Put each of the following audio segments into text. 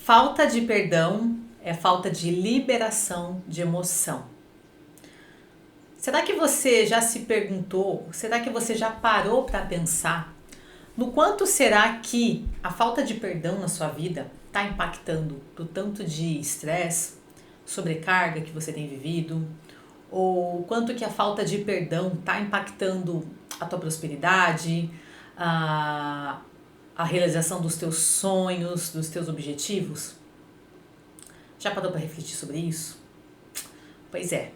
Falta de perdão é falta de liberação de emoção. Será que você já se perguntou, será que você já parou para pensar no quanto será que a falta de perdão na sua vida está impactando do tanto de estresse, sobrecarga que você tem vivido, ou quanto que a falta de perdão está impactando a tua prosperidade, a realização dos teus sonhos, dos teus objetivos? Já parou para refletir sobre isso? Pois é.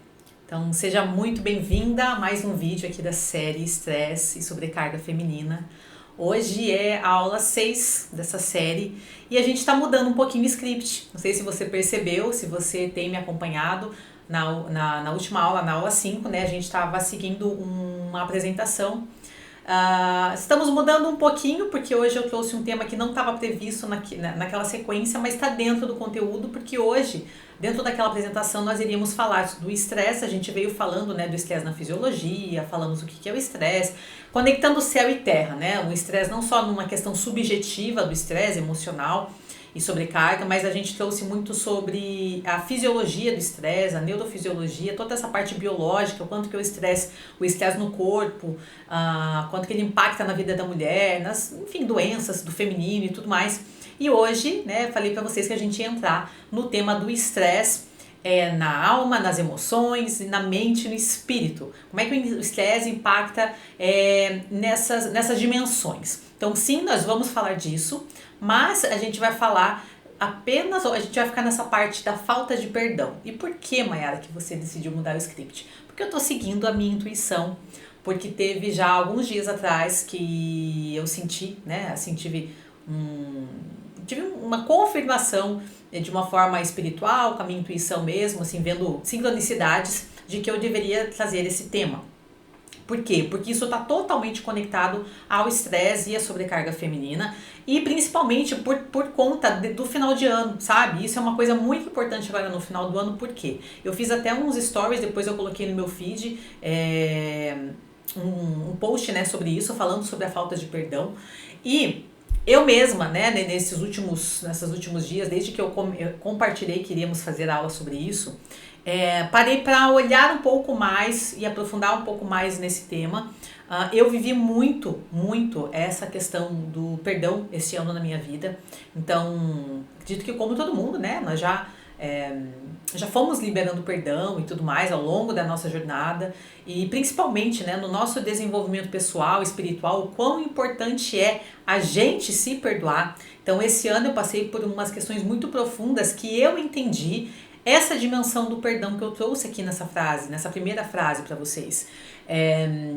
Então, seja muito bem-vinda a mais um vídeo aqui da série Estresse e Sobrecarga Feminina. Hoje é a aula 6 dessa série e a gente está mudando um pouquinho o script. Não sei se você percebeu, se você tem me acompanhado na última aula, na aula 5, né? A gente estava seguindo uma apresentação. Estamos mudando um pouquinho, porque hoje eu trouxe um tema que não estava previsto naquela sequência, mas está dentro do conteúdo, porque hoje, dentro daquela apresentação, nós iríamos falar do estresse. A gente veio falando, né, do estresse na fisiologia, falamos o que é o estresse, conectando céu e terra, né? O estresse não só numa questão subjetiva do estresse emocional e sobrecarga, mas a gente trouxe muito sobre a fisiologia do estresse, a neurofisiologia, toda essa parte biológica, o quanto que o estresse no corpo, quanto que ele impacta na vida da mulher, enfim, doenças do feminino e tudo mais. E hoje, né, falei para vocês que a gente ia entrar no tema do estresse na alma, nas emoções, na mente e no espírito. Como é que o estresse impacta nessas dimensões. Então, sim, nós vamos falar disso, mas a gente vai falar apenas, a gente vai ficar nessa parte da falta de perdão. E por que, Mayara, que você decidiu mudar o script? Porque eu tô seguindo a minha intuição, porque teve já alguns dias atrás que eu senti, né, assim, tive uma confirmação de uma forma espiritual, com a minha intuição mesmo, assim, vendo sincronicidades de que eu deveria trazer esse tema. Por quê? Porque isso está totalmente conectado ao estresse e à sobrecarga feminina e principalmente por conta do final de ano, sabe? Isso é uma coisa muito importante agora no final do ano, por quê? Eu fiz até uns stories, depois eu coloquei no meu feed um post, né, sobre isso, falando sobre a falta de perdão. E eu mesma, né, nesses últimos dias, desde que eu compartilhei que iríamos fazer aula sobre isso, parei para olhar um pouco mais e aprofundar um pouco mais nesse tema. Eu vivi muito essa questão do perdão esse ano na minha vida. Então, acredito que como todo mundo, né, nós já fomos liberando perdão e tudo mais ao longo da nossa jornada e principalmente, né, no nosso desenvolvimento pessoal, espiritual, o quão importante é a gente se perdoar. Então, esse ano eu passei por umas questões muito profundas que eu entendi essa dimensão do perdão que eu trouxe aqui nessa primeira frase para vocês.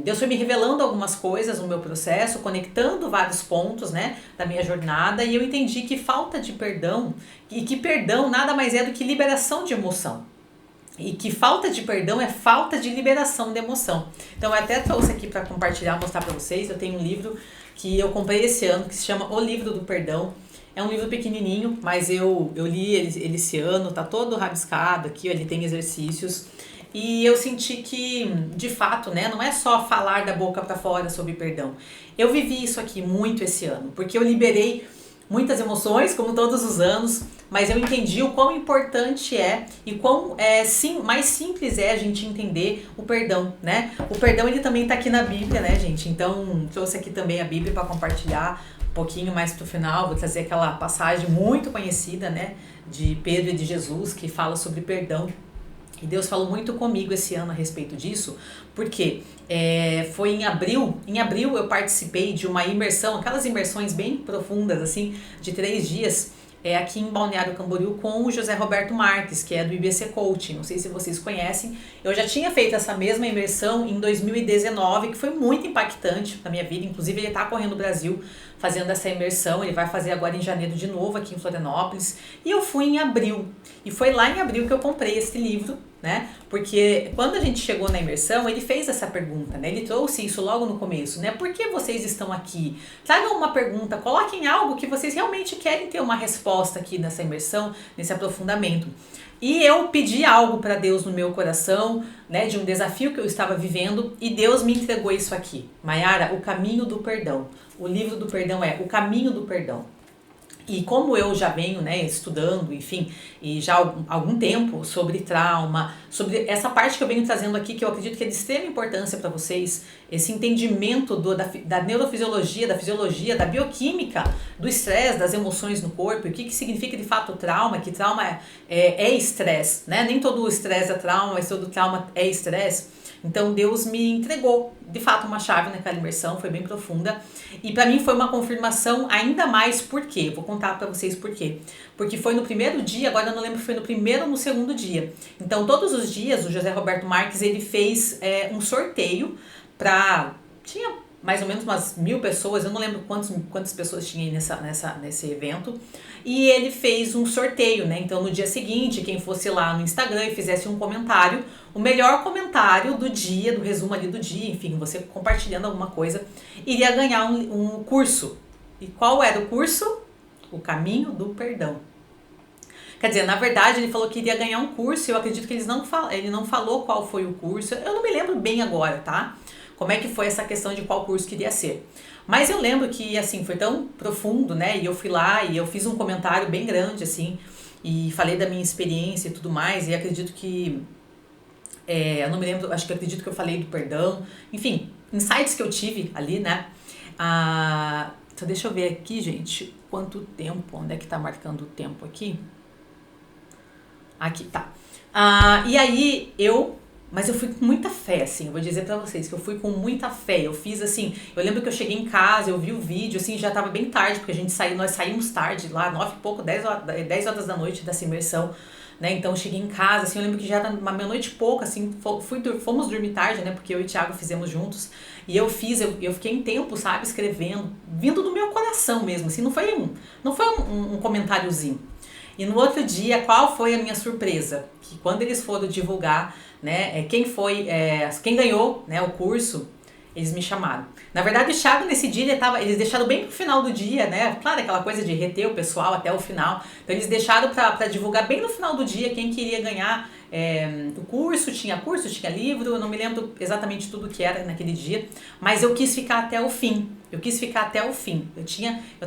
Deus foi me revelando algumas coisas no meu processo, conectando vários pontos, né, da minha jornada, e eu entendi que falta de perdão, e que perdão nada mais é do que liberação de emoção. E que falta de perdão é falta de liberação de emoção. Então eu até trouxe aqui para compartilhar, mostrar para vocês. Eu tenho um livro que eu comprei esse ano, que se chama O Livro do Perdão. É um livro pequenininho, mas eu li ele esse ano, tá todo rabiscado aqui, ele tem exercícios. E eu senti que, de fato, né, não é só falar da boca para fora sobre perdão. Eu vivi isso aqui muito esse ano, porque eu liberei muitas emoções, como todos os anos, mas eu entendi o quão importante é e quão mais simples é a gente entender o perdão, né? O perdão, ele também tá aqui na Bíblia, né, gente? Então, trouxe aqui também a Bíblia para compartilhar um pouquinho mais pro final. Vou trazer aquela passagem muito conhecida, né, de Pedro e de Jesus, que fala sobre perdão. E Deus falou muito comigo esse ano a respeito disso, porque foi em abril eu participei de uma imersão, aquelas imersões bem profundas, assim, de 3 dias, aqui em Balneário Camboriú, com o José Roberto Marques, que é do IBC Coaching. Não sei se vocês conhecem. Eu já tinha feito essa mesma imersão em 2019, que foi muito impactante na minha vida. Inclusive, ele está correndo o Brasil fazendo essa imersão. Ele vai fazer agora em janeiro de novo aqui em Florianópolis. E eu fui em abril. E foi lá em abril que eu comprei esse livro, né? Porque quando a gente chegou na imersão, ele fez essa pergunta, né? Ele trouxe isso logo no começo, né? Por que vocês estão aqui? Tragam uma pergunta, coloquem algo que vocês realmente querem ter uma resposta aqui nessa imersão, nesse aprofundamento. E eu pedi algo para Deus no meu coração, né, de um desafio que eu estava vivendo, e Deus me entregou isso aqui. Mayara, o caminho do perdão. O livro do perdão é O Caminho do Perdão. E como eu já venho, né, estudando, enfim, e já há algum tempo sobre trauma, sobre essa parte que eu venho trazendo aqui, que eu acredito que é de extrema importância para vocês, esse entendimento da neurofisiologia, da fisiologia, da bioquímica, do estresse, das emoções no corpo, o que significa de fato trauma, que trauma é estresse, né? Nem todo estresse é trauma, mas todo trauma é estresse. Então Deus me entregou, de fato, uma chave naquela imersão, foi bem profunda. E para mim foi uma confirmação ainda mais. Por quê? Vou contar para vocês por quê. Porque foi no primeiro dia, agora eu não lembro se foi no primeiro ou no segundo dia. Então todos os dias o José Roberto Marques ele fez um sorteio para... Tinha mais ou menos umas 1000 pessoas, eu não lembro quantas pessoas tinha aí nesse evento. E ele fez um sorteio, né? Então no dia seguinte, quem fosse lá no Instagram e fizesse um comentário, o melhor comentário do dia, do resumo ali do dia, enfim, você compartilhando alguma coisa, iria ganhar um curso. E qual era o curso? O Caminho do Perdão. Quer dizer, na verdade ele falou que iria ganhar um curso, eu acredito que ele não falou qual foi o curso, eu não me lembro bem agora, tá? Como é que foi essa questão de qual curso queria ser. Mas eu lembro que, assim, foi tão profundo, né? E eu fui lá e eu fiz um comentário bem grande, assim, e falei da minha experiência e tudo mais, e acredito que... eu não me lembro, acho que acredito que eu falei do perdão. Enfim, insights que eu tive ali, né? Então deixa eu ver aqui, gente, quanto tempo, onde é que tá marcando o tempo aqui? Aqui, tá. E aí mas eu fui com muita fé, assim, eu vou dizer pra vocês que eu fui com muita fé, eu fiz assim, eu lembro que eu cheguei em casa, eu vi o vídeo, assim, já tava bem tarde, porque nós saímos tarde lá, 9 e pouco, 10 horas da noite dessa imersão, né, então eu cheguei em casa, assim, eu lembro que já era uma meia-noite e pouco, assim, fomos dormir tarde, né, porque eu e o Thiago fizemos juntos, e eu fiquei em tempo, sabe, escrevendo, vindo do meu coração mesmo, assim, não foi um comentáriozinho. E no outro dia, qual foi a minha surpresa? Que quando eles foram divulgar, né, quem ganhou, né, o curso, eles me chamaram. Na verdade, o Thiago nesse dia, eles deixaram bem pro final do dia, né, claro, aquela coisa de reter o pessoal até o final, então eles deixaram pra divulgar bem no final do dia quem queria ganhar o curso, tinha livro, eu não me lembro exatamente tudo que era naquele dia, mas eu quis ficar até o fim, eu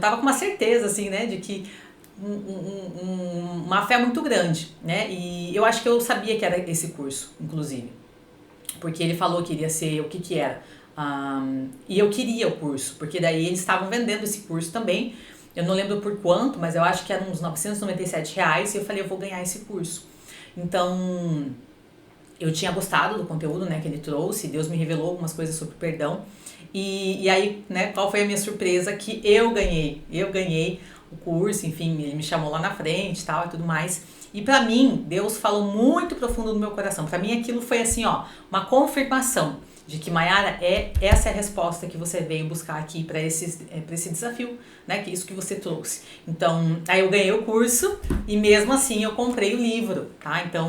tava com uma certeza, assim, né, de que uma fé muito grande, né? E eu acho que eu sabia que era esse curso, inclusive, porque ele falou que iria ser o que era. E eu queria o curso, porque daí eles estavam vendendo esse curso também. Eu não lembro por quanto, mas eu acho que eram uns R$ 997, e eu falei, eu vou ganhar esse curso. Então, eu tinha gostado do conteúdo, né, que ele trouxe, Deus me revelou algumas coisas sobre perdão. E aí, né, qual foi a minha surpresa? Que eu ganhei o curso, enfim, ele me chamou lá na frente e tal e tudo mais. E pra mim, Deus falou muito profundo no meu coração. Pra mim aquilo foi assim, ó, uma confirmação de que, Mayara, essa é a resposta que você veio buscar aqui pra esse desafio, né, que é isso que você trouxe. Então, aí eu ganhei o curso e mesmo assim eu comprei o livro, tá? Então,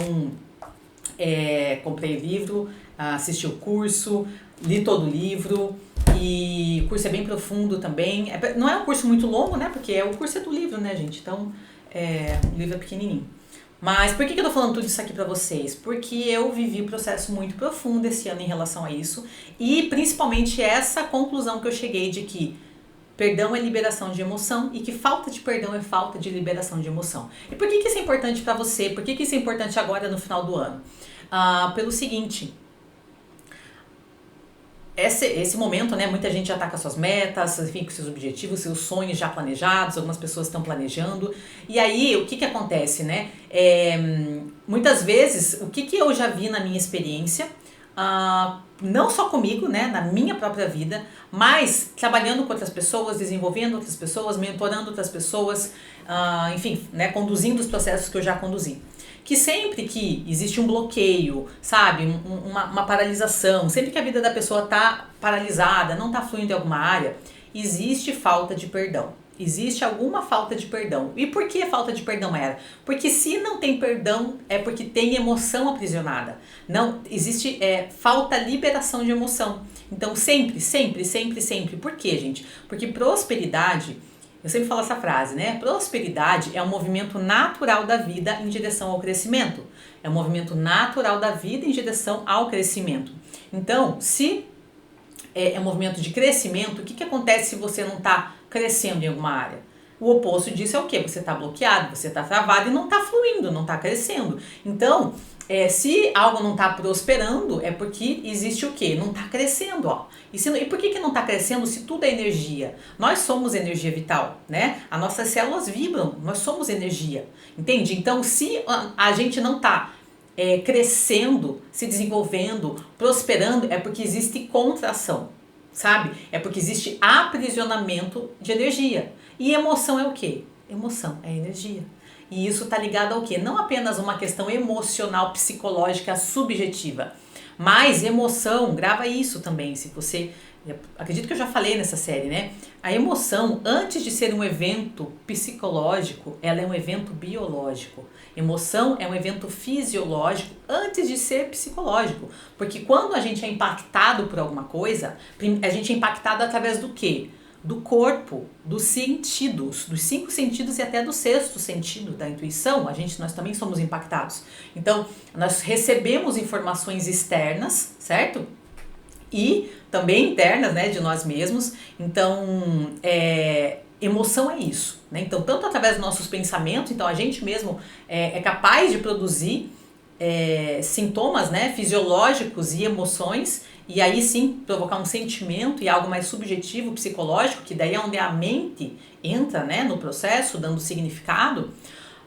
comprei o livro, assisti o curso, li todo o livro. E o curso é bem profundo também. Não é um curso muito longo, né? Porque o curso é do livro, né, gente? Então, o livro é pequenininho. Mas por que eu tô falando tudo isso aqui pra vocês? Porque eu vivi um processo muito profundo esse ano em relação a isso. E principalmente essa conclusão que eu cheguei de que perdão é liberação de emoção e que falta de perdão é falta de liberação de emoção. E por que isso é importante pra você? Por que isso é importante agora no final do ano? Pelo seguinte... Esse momento, né, muita gente já tá com as suas metas, enfim, com seus objetivos, seus sonhos já planejados, algumas pessoas estão planejando. E aí, o que acontece, né? Muitas vezes, o que eu já vi na minha experiência, não só comigo, né, na minha própria vida, mas trabalhando com outras pessoas, desenvolvendo outras pessoas, mentorando outras pessoas, enfim, né, conduzindo os processos que eu já conduzi. Que sempre que existe um bloqueio, sabe, uma paralisação, sempre que a vida da pessoa tá paralisada, não tá fluindo em alguma área, existe falta de perdão. Existe alguma falta de perdão. E por que falta de perdão era? Porque se não tem perdão, é porque tem emoção aprisionada. Não existe falta liberação de emoção. Então sempre. Por quê, gente? Porque prosperidade... Eu sempre falo essa frase, né? Prosperidade é um movimento natural da vida em direção ao crescimento. É um movimento natural da vida em direção ao crescimento. Então, se é um movimento de crescimento, o que acontece se você não está crescendo em alguma área? O oposto disso é o quê? Você está bloqueado, você está travado e não está fluindo, não está crescendo. Então, se algo não está prosperando, é porque existe o quê? Não está crescendo, ó. E por que não está crescendo se tudo é energia? Nós somos energia vital, né? As nossas células vibram, nós somos energia, entende? Então, se a gente não está crescendo, se desenvolvendo, prosperando, é porque existe contração, sabe? É porque existe aprisionamento de energia. E emoção é o quê? Emoção é energia. E isso está ligado ao quê? Não apenas uma questão emocional, psicológica, subjetiva, mas emoção, grava isso também, se você... Acredito que eu já falei nessa série, né? A emoção, antes de ser um evento psicológico, ela é um evento biológico. Emoção é um evento fisiológico antes de ser psicológico. Porque quando a gente é impactado por alguma coisa, a gente é impactado através do quê? Do corpo, dos sentidos, dos 5 sentidos e até do 6º sentido, da intuição, nós também somos impactados. Então, nós recebemos informações externas, certo? E também internas, né, de nós mesmos. Então, emoção é isso, né? Então, tanto através dos nossos pensamentos, então a gente mesmo é capaz de produzir sintomas, né, fisiológicos e emoções, e aí sim provocar um sentimento e algo mais subjetivo, psicológico, que daí é onde a mente entra, né, no processo, dando significado.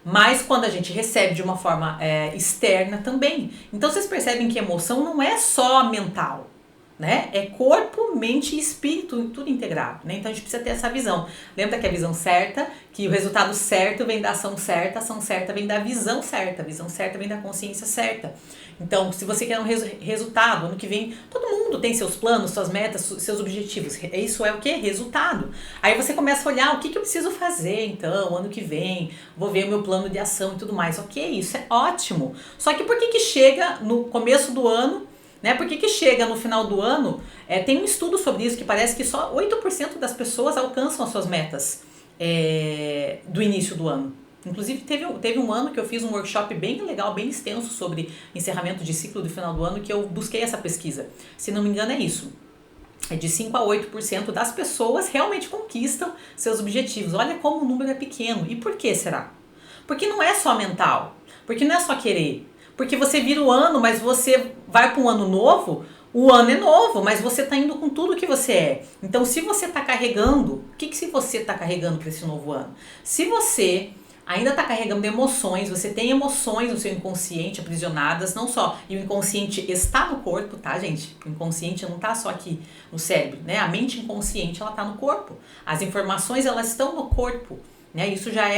Mas quando a gente recebe de uma forma externa também. Então vocês percebem que emoção não é só mental, né? É corpo, mente e espírito, tudo integrado, né? Então a gente precisa ter essa visão. Lembra que a visão certa, que o resultado certo vem da ação certa, a ação certa vem da visão certa, a visão certa vem da consciência certa. Então, se você quer um resultado, ano que vem, todo mundo tem seus planos, suas metas, seus objetivos. Isso é o quê? Resultado. Aí você começa a olhar o que eu preciso fazer, então, ano que vem, vou ver o meu plano de ação e tudo mais. Ok, isso é ótimo. Só que por que chega no começo do ano, né? Por que chega no final do ano, tem um estudo sobre isso, que parece que só 8% das pessoas alcançam as suas metas do início do ano. Inclusive teve um ano que eu fiz um workshop bem legal, bem extenso sobre encerramento de ciclo do final do ano, que eu busquei essa pesquisa. Se não me engano é isso. É de 5 a 8% das pessoas realmente conquistam seus objetivos. Olha como o número é pequeno. E por que será? Porque não é só mental. Porque não é só querer. Porque você vira o ano, mas você vai para um ano novo, o ano é novo, mas você está indo com tudo que você é. Então, se você está carregando, o que se você está carregando para esse novo ano? Se você ainda está carregando emoções, você tem emoções no seu inconsciente aprisionadas, não só, e o inconsciente está no corpo, tá, gente? O inconsciente não está só aqui no cérebro, né? A mente inconsciente, ela está no corpo. As informações, elas estão no corpo, né? Isso já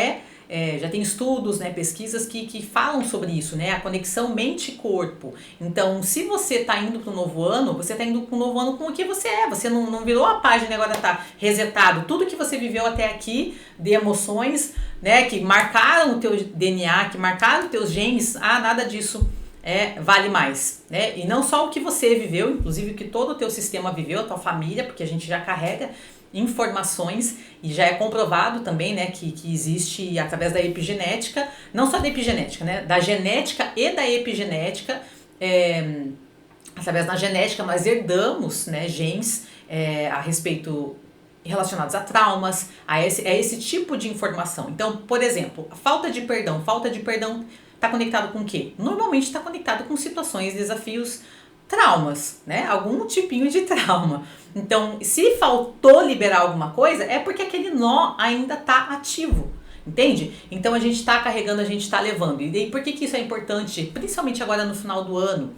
tem estudos, né, pesquisas que falam sobre isso, né, a conexão mente-corpo. Então, se você está indo para o novo ano, você está indo para o novo ano com o que você é. Você não virou a página e agora está resetado. Tudo que você viveu até aqui de emoções, né, que marcaram o teu DNA, que marcaram os teus genes, nada disso vale mais, né? E não só o que você viveu, inclusive o que todo o teu sistema viveu, a tua família, porque a gente já carrega informações e já é comprovado também, né, que existe através da epigenética, não só da epigenética, né, da genética e da epigenética, através da genética nós herdamos, né, genes a respeito relacionados a traumas, a esse tipo de informação. Então, por exemplo, a falta de perdão está conectado com o quê? Normalmente está conectado com situações, desafios, traumas, né? Algum tipinho de trauma. Então, se faltou liberar alguma coisa, é porque aquele nó ainda está ativo, entende? Então, a gente está carregando, a gente está levando. E por que isso é importante, principalmente agora no final do ano?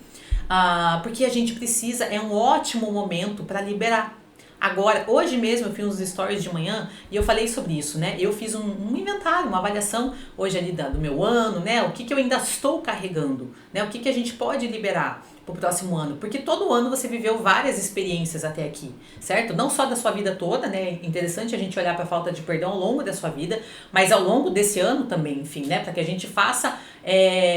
Porque a gente precisa, é um ótimo momento para liberar. Agora, hoje mesmo eu fiz uns stories de manhã e eu falei sobre isso, né? Eu fiz um inventário, uma avaliação hoje ali do meu ano, né? O que eu ainda estou carregando, né? O que a gente pode liberar pro próximo ano, porque todo ano você viveu várias experiências até aqui, certo? Não só da sua vida toda, né? Interessante a gente olhar para a falta de perdão ao longo da sua vida, mas ao longo desse ano também, enfim, né? Para que a gente faça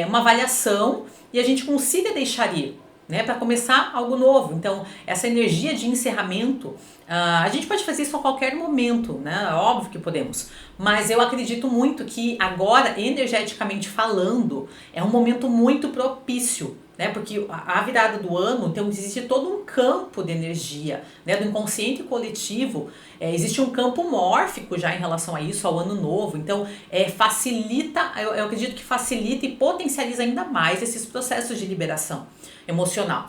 uma avaliação e a gente consiga deixar ir, né, para começar algo novo. Então, essa energia de encerramento, A gente pode fazer isso a qualquer momento, né? Óbvio que podemos. Mas eu acredito muito que agora, energeticamente falando, é um momento muito propício, né? Porque a virada do ano, então existe todo um campo de energia, né? Do inconsciente coletivo, existe um campo mórfico já em relação a isso, ao ano novo. Então, facilita, eu acredito que facilita e potencializa ainda mais esses processos de liberação emocional.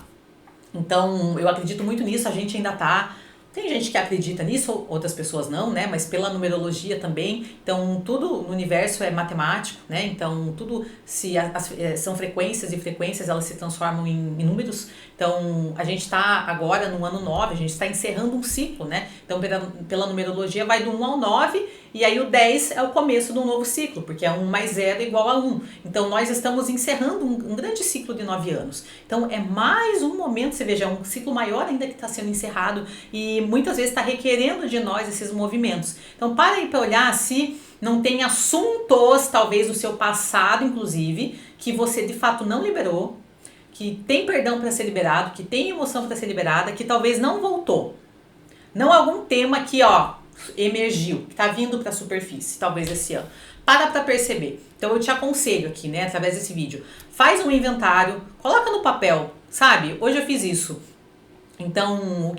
Então, eu acredito muito nisso, a gente ainda tá. Tem gente que acredita nisso, outras pessoas não, né? Mas pela numerologia também. Então, tudo no universo é matemático, né? Então, tudo são frequências e frequências, elas se transformam em números. Então, a gente está agora no ano 9, a gente está encerrando um ciclo, né? Então, pela numerologia, vai do 1 ao 9, e aí o 10 é o começo de um novo ciclo, porque é 1 mais 0 igual a 1. Então, nós estamos encerrando um grande ciclo de 9 anos. Então, é mais um momento, você veja, é um ciclo maior ainda que está sendo encerrado, e muitas vezes está requerendo de nós esses movimentos. Então, para aí para olhar se não tem assuntos, talvez do seu passado, inclusive, que você de fato não liberou, que tem perdão para ser liberado, que tem emoção para ser liberada, que talvez não voltou. Não algum tema que, emergiu, que está vindo para a superfície, talvez esse ano. Para perceber. Então eu te aconselho aqui, né, através desse vídeo, faz um inventário, coloca no papel, sabe? Hoje eu fiz isso. Então,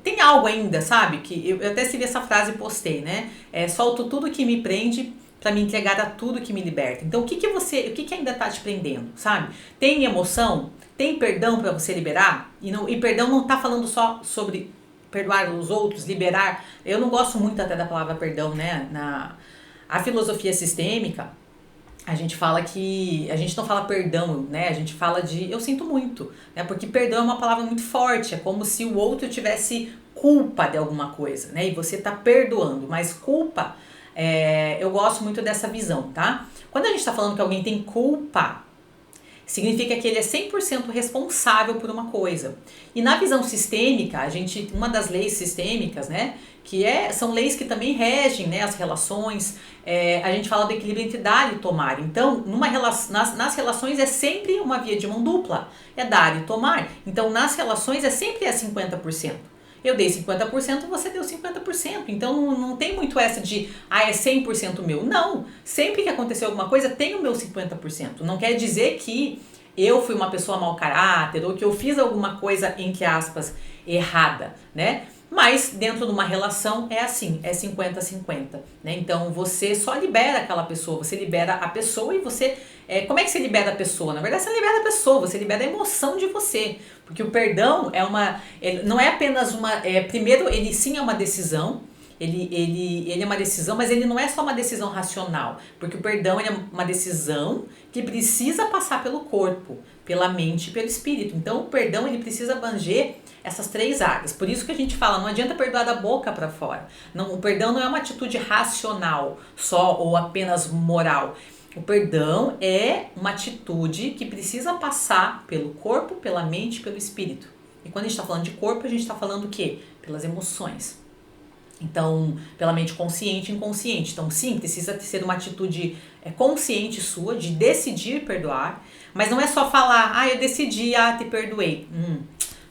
tem algo ainda, sabe? Que eu até escrevi essa frase e postei, né? Solto tudo que me prende para me entregar a tudo que me liberta. Então, o que ainda tá te prendendo, sabe? Tem emoção? Tem perdão para você liberar? E perdão não tá falando só sobre perdoar os outros, liberar. Eu não gosto muito até da palavra perdão, né? A filosofia sistêmica, a gente fala que, a gente não fala perdão, né? A gente fala de eu sinto muito, né? Porque perdão é uma palavra muito forte, é como se o outro tivesse culpa de alguma coisa, né? E você tá perdoando, mas culpa, eu gosto muito dessa visão, tá? Quando a gente tá falando que alguém tem culpa, significa que ele é 100% responsável por uma coisa. E na visão sistêmica, uma das leis sistêmicas, né, são leis que também regem, né, as relações, a gente fala do equilíbrio entre dar e tomar. Então, nas relações é sempre uma via de mão dupla, é dar e tomar. Então, nas relações é sempre 50%. Eu dei 50%, você deu 50%. Então não tem muito essa de, é 100% meu. Não, sempre que aconteceu alguma coisa, tem o meu 50%. Não quer dizer que eu fui uma pessoa mau caráter ou que eu fiz alguma coisa, entre aspas, errada, né? Mas dentro de uma relação é assim, é 50-50, né? Então você só libera aquela pessoa, você libera a pessoa e você... como é que você libera a pessoa? Na verdade você libera a pessoa, você libera a emoção de você. Porque o perdão não é apenas primeiro ele sim é uma decisão, ele é uma decisão, mas ele não é só uma decisão racional, porque o perdão é uma decisão que precisa passar pelo corpo, pela mente e pelo espírito. Então o perdão ele precisa abranger essas 3 áreas. Por isso que a gente fala, não adianta perdoar da boca para fora. Não, o perdão não é uma atitude racional só ou apenas moral. O perdão é uma atitude que precisa passar pelo corpo, pela mente e pelo espírito. E quando a gente está falando de corpo, a gente está falando o quê? Pelas emoções. Então, pela mente consciente e inconsciente. Então, sim, precisa ser uma atitude consciente sua de decidir perdoar, mas não é só falar, eu decidi, te perdoei.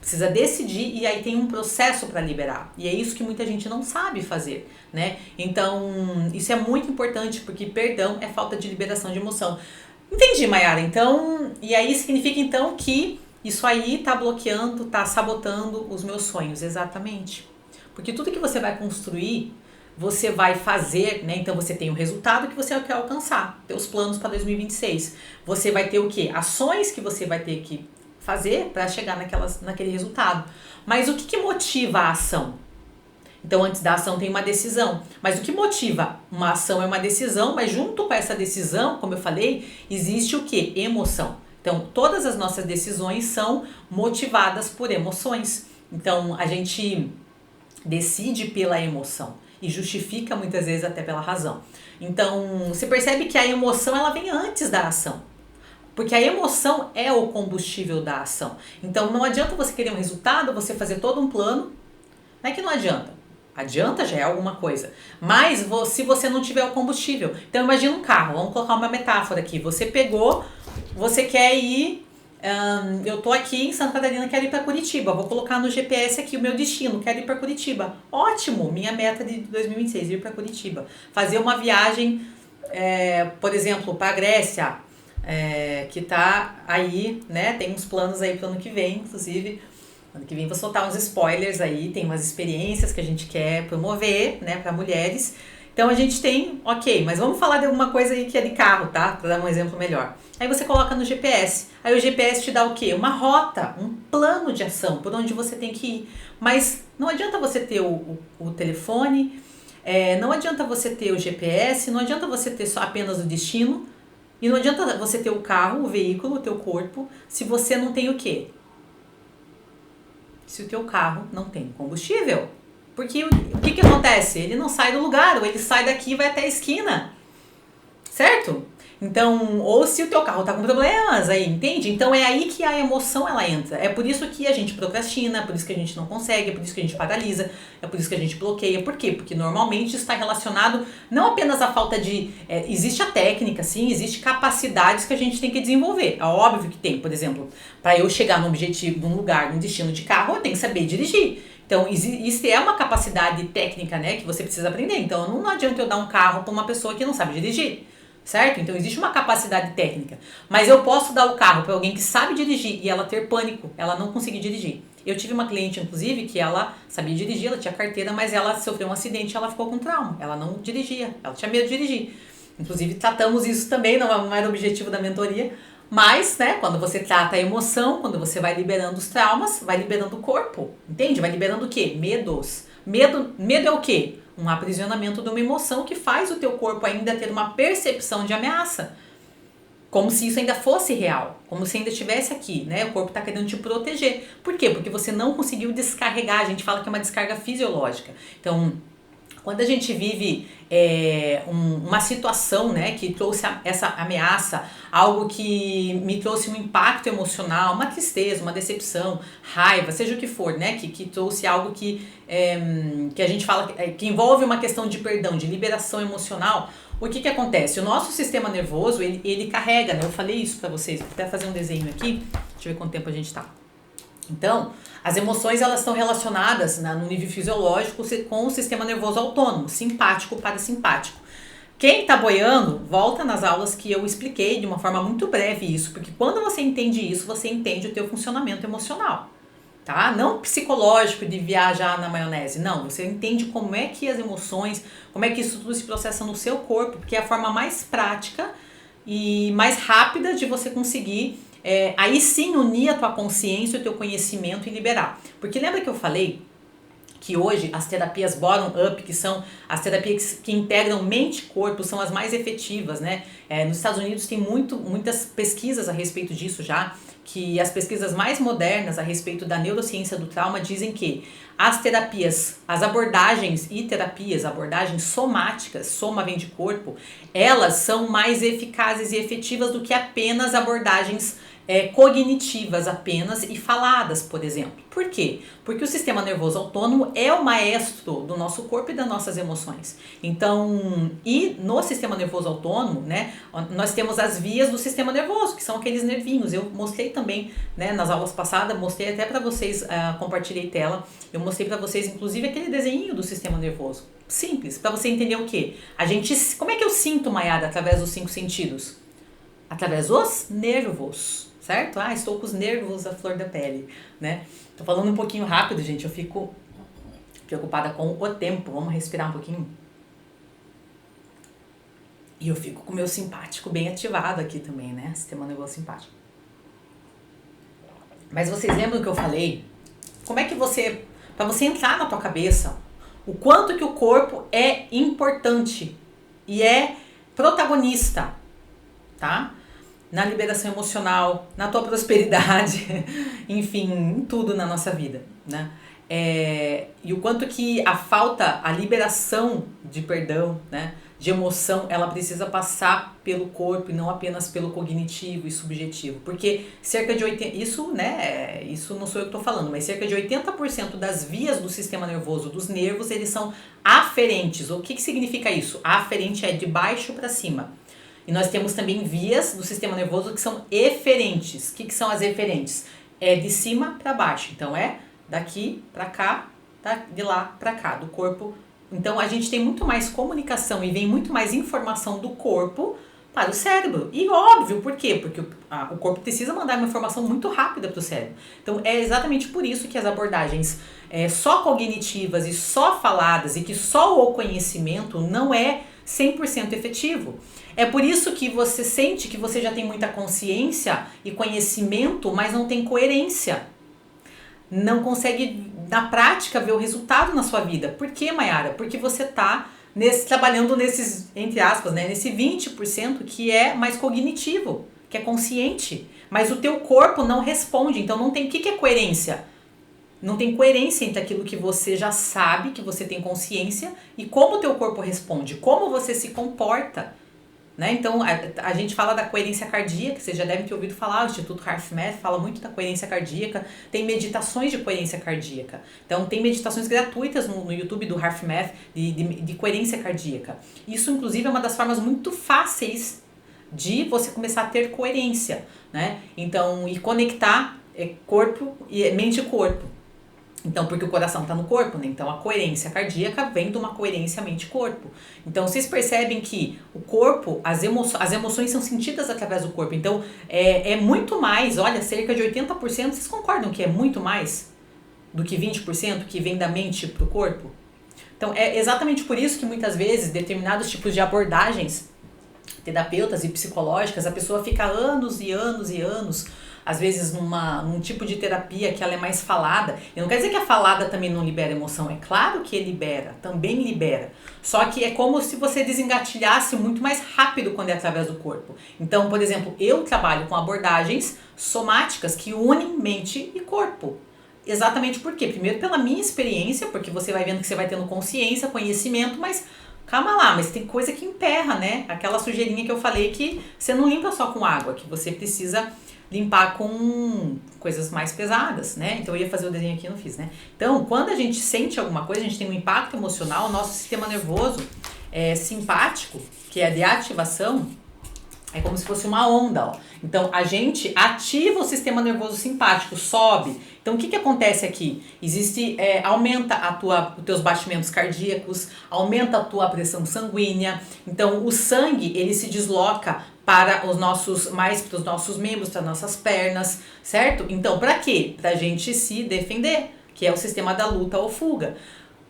Precisa decidir e aí tem um processo para liberar. E é isso que muita gente não sabe fazer, né? Então, isso é muito importante porque perdão é falta de liberação de emoção. Entendi, Mayara. Então, e aí significa então que isso aí tá bloqueando, tá sabotando os meus sonhos, exatamente. Porque tudo que você vai construir, você vai fazer, né? Então você tem o resultado que você quer alcançar, teus planos para 2026. Você vai ter o quê? Ações que você vai ter que fazer para chegar naquele resultado. Mas o que motiva a ação? Então, antes da ação tem uma decisão. Mas o que motiva uma ação é uma decisão, mas junto com essa decisão, como eu falei, existe o quê? Emoção. Então, todas as nossas decisões são motivadas por emoções. Então, a gente decide pela emoção e justifica muitas vezes até pela razão. Então, você percebe que a emoção ela vem antes da ação. Porque a emoção é o combustível da ação. Então não adianta você querer um resultado, você fazer todo um plano. Não é que não adianta. Adianta já é alguma coisa. Mas se você não tiver o combustível. Então imagina um carro, vamos colocar uma metáfora aqui. Você quer ir eu tô aqui em Santa Catarina, quero ir para Curitiba, vou colocar no GPS aqui o meu destino, quero ir para Curitiba. Ótimo, minha meta de 2026, ir para Curitiba. Fazer uma viagem, por exemplo, para a Grécia, que tá aí, né? Tem uns planos aí para o ano que vem, inclusive. Ano que vem vou soltar uns spoilers aí, tem umas experiências que a gente quer promover, né, para mulheres. Então a gente tem, ok, mas vamos falar de alguma coisa aí que é de carro, tá? Para dar um exemplo melhor. Aí você coloca no GPS. Aí o GPS te dá o quê? Uma rota, um plano de ação por onde você tem que ir. Mas não adianta você ter o telefone, não adianta você ter o GPS, não adianta você ter só apenas o destino, e não adianta você ter o carro, o veículo, o teu corpo, se você não tem o quê? Se o teu carro não tem combustível. Porque o que acontece? Ele não sai do lugar, ou ele sai daqui e vai até a esquina. Certo? Então, ou se o teu carro tá com problemas aí, entende? Então é aí que a emoção ela entra. É por isso que a gente procrastina, é por isso que a gente não consegue, é por isso que a gente paralisa, é por isso que a gente bloqueia. Por quê? Porque normalmente isso está relacionado não apenas à falta de... existe a técnica, sim, existe capacidades que a gente tem que desenvolver. É óbvio que tem, por exemplo, para eu chegar num objetivo, num lugar, num destino de carro, eu tenho que saber dirigir. Então, isso é uma capacidade técnica, né, que você precisa aprender. Então, não adianta eu dar um carro para uma pessoa que não sabe dirigir. Certo? Então existe uma capacidade técnica. Mas eu posso dar o carro para alguém que sabe dirigir e ela ter pânico, ela não conseguir dirigir. Eu tive uma cliente, inclusive, que ela sabia dirigir, ela tinha carteira, mas ela sofreu um acidente e ela ficou com trauma. Ela não dirigia, ela tinha medo de dirigir. Inclusive, tratamos isso também, não era o objetivo da mentoria. Mas, né, quando você trata a emoção, quando você vai liberando os traumas, vai liberando o corpo. Entende? Vai liberando o quê? Medos. Medo é o quê? Um aprisionamento de uma emoção que faz o teu corpo ainda ter uma percepção de ameaça. Como se isso ainda fosse real. Como se ainda estivesse aqui, né? O corpo está querendo te proteger. Por quê? Porque você não conseguiu descarregar. A gente fala que é uma descarga fisiológica. Então, quando a gente vive uma situação, né, que trouxe essa ameaça, algo que me trouxe um impacto emocional, uma tristeza, uma decepção, raiva, seja o que for, né, que trouxe algo que a gente fala que envolve uma questão de perdão, de liberação emocional, o que acontece? O nosso sistema nervoso, ele carrega, né, eu falei isso pra vocês, vou até fazer um desenho aqui, deixa eu ver quanto tempo a gente tá. Então, as emoções elas estão relacionadas no nível fisiológico com o sistema nervoso autônomo, simpático, parasimpático. Quem está boiando, volta nas aulas que eu expliquei de uma forma muito breve isso, porque quando você entende isso, você entende o teu funcionamento emocional, tá? Não psicológico de viajar na maionese, não, você entende como é que as emoções, como é que isso tudo se processa no seu corpo, porque é a forma mais prática e mais rápida de você conseguir aí sim unir a tua consciência, o teu conhecimento e liberar. Porque lembra que eu falei que hoje as terapias bottom-up, que são as terapias que integram mente e corpo, são as mais efetivas, né? Nos Estados Unidos tem muitas pesquisas a respeito disso já, que as pesquisas mais modernas a respeito da neurociência do trauma dizem que as terapias, as abordagens e terapias, abordagens somáticas, soma vem de corpo, elas são mais eficazes e efetivas do que apenas abordagens cognitivas apenas e faladas, por exemplo. Por quê? Porque o sistema nervoso autônomo é o maestro do nosso corpo e das nossas emoções. Então, e no sistema nervoso autônomo, né, nós temos as vias do sistema nervoso, que são aqueles nervinhos. Eu mostrei também, né, nas aulas passadas, mostrei até para vocês, compartilhei tela, eu mostrei para vocês, inclusive, aquele desenho do sistema nervoso. Simples, para você entender o quê? Como é que eu sinto, Mayara, através dos 5 sentidos? Através dos nervos. Certo? Estou com os nervos à flor da pele, né? Tô falando um pouquinho rápido, gente, eu fico preocupada com o tempo. Vamos respirar um pouquinho. E eu fico com o meu simpático bem ativado aqui também, né? Sistema nervoso simpático. Mas vocês lembram que eu falei? Como é que para você entrar na tua cabeça, o quanto que o corpo é importante e é protagonista, tá? Na liberação emocional, na tua prosperidade, enfim, em tudo na nossa vida, né? E o quanto que a liberação de perdão, né, de emoção, ela precisa passar pelo corpo e não apenas pelo cognitivo e subjetivo. Porque cerca de 80%, isso não sou eu que estou falando, mas cerca de 80% das vias do sistema nervoso, dos nervos, eles são aferentes. O que significa isso? Aferente é de baixo para cima. E nós temos também vias do sistema nervoso que são eferentes. O que são as eferentes? É de cima para baixo. Então é daqui para cá, de lá para cá, do corpo. Então a gente tem muito mais comunicação e vem muito mais informação do corpo para o cérebro. E óbvio, por quê? Porque o corpo precisa mandar uma informação muito rápida para o cérebro. Então é exatamente por isso que as abordagens só cognitivas e só faladas e que só o conhecimento não é 100% efetivo. É por isso que você sente que você já tem muita consciência e conhecimento, mas não tem coerência. Não consegue, na prática, ver o resultado na sua vida. Por quê, Mayara? Porque você está trabalhando nesses, entre aspas, né, nesse 20% que é mais cognitivo, que é consciente. Mas o teu corpo não responde. Então não tem. O que é coerência? Não tem coerência entre aquilo que você já sabe, que você tem consciência, e como o teu corpo responde, como você se comporta. Né? Então, a gente fala da coerência cardíaca, vocês já devem ter ouvido falar, o Instituto HeartMath fala muito da coerência cardíaca, tem meditações de coerência cardíaca. Então, tem meditações gratuitas no YouTube do HeartMath de coerência cardíaca. Isso, inclusive, é uma das formas muito fáceis de você começar a ter coerência, né? Então, e conectar corpo e mente e corpo. Então, porque o coração está no corpo, né? Então a coerência cardíaca vem de uma coerência mente-corpo. Então vocês percebem que o corpo, as emoções são sentidas através do corpo. Então é muito mais, olha, cerca de 80%, vocês concordam que é muito mais do que 20% que vem da mente para o corpo? Então é exatamente por isso que muitas vezes determinados tipos de abordagens terapeutas e psicológicas, a pessoa fica anos e anos e anos, às vezes num tipo de terapia que ela é mais falada. E não quer dizer que a falada também não libera emoção, é claro que libera, também libera. Só que é como se você desengatilhasse muito mais rápido quando é através do corpo. Então, por exemplo, eu trabalho com abordagens somáticas que unem mente e corpo. Exatamente por quê? Primeiro pela minha experiência, porque você vai vendo que você vai tendo consciência, conhecimento, mas calma lá, mas tem coisa que emperra, né? Aquela sujeirinha que eu falei que você não limpa só com água, que você precisa limpar com coisas mais pesadas, né? Então eu ia fazer o desenho aqui e não fiz, né? Então, quando a gente sente alguma coisa, a gente tem um impacto emocional, o nosso sistema nervoso simpático, que é de ativação, é como se fosse uma onda, ó. Então, a gente ativa o sistema nervoso simpático, sobe. Então, o que acontece aqui? Aumenta os teus batimentos cardíacos, aumenta a tua pressão sanguínea. Então, o sangue, ele se desloca para os nossos membros, para nossas pernas, certo? Então, para quê? Para a gente se defender, que é o sistema da luta ou fuga.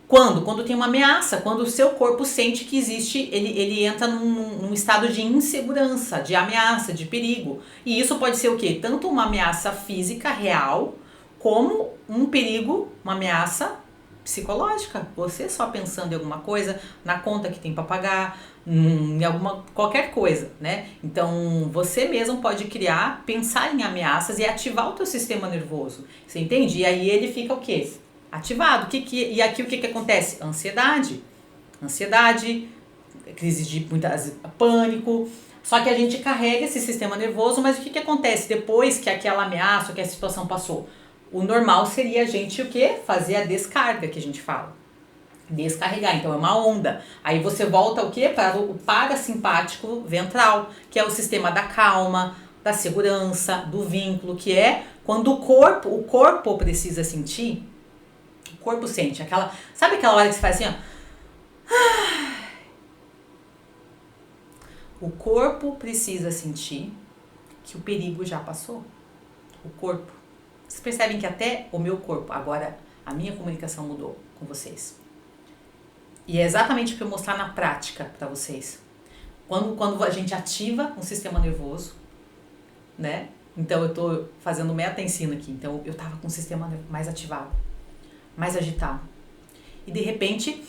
Quando? Quando tem uma ameaça, quando o seu corpo sente que existe, ele entra num estado de insegurança, de ameaça, de perigo. E isso pode ser o quê? Tanto uma ameaça física real, como um perigo, uma ameaça psicológica. Você só pensando em alguma coisa, na conta que tem para pagar, em qualquer coisa, né? Então, você mesmo pode pensar em ameaças e ativar o teu sistema nervoso. Você entende? E aí ele fica o quê? Ativado. E aqui o que acontece? Ansiedade, crise de pânico. Só que a gente carrega esse sistema nervoso, mas o que acontece depois que aquela ameaça, que a situação passou? O normal seria a gente o quê? Fazer a descarga, que a gente fala. Descarregar, então é uma onda. Aí você volta o quê? Para o parasimpático ventral, que é o sistema da calma, da segurança, do vínculo, que é quando o corpo precisa sentir. O corpo sente sabe aquela hora que você faz assim, ó? O corpo precisa sentir que o perigo já passou. O corpo. Vocês percebem que até o meu corpo, agora a minha comunicação mudou com vocês. E é exatamente para eu mostrar na prática para vocês. Quando a gente ativa um sistema nervoso, né? Então eu tô fazendo meta-ensino aqui. Então eu tava com o sistema mais ativado, mais agitado. E de repente,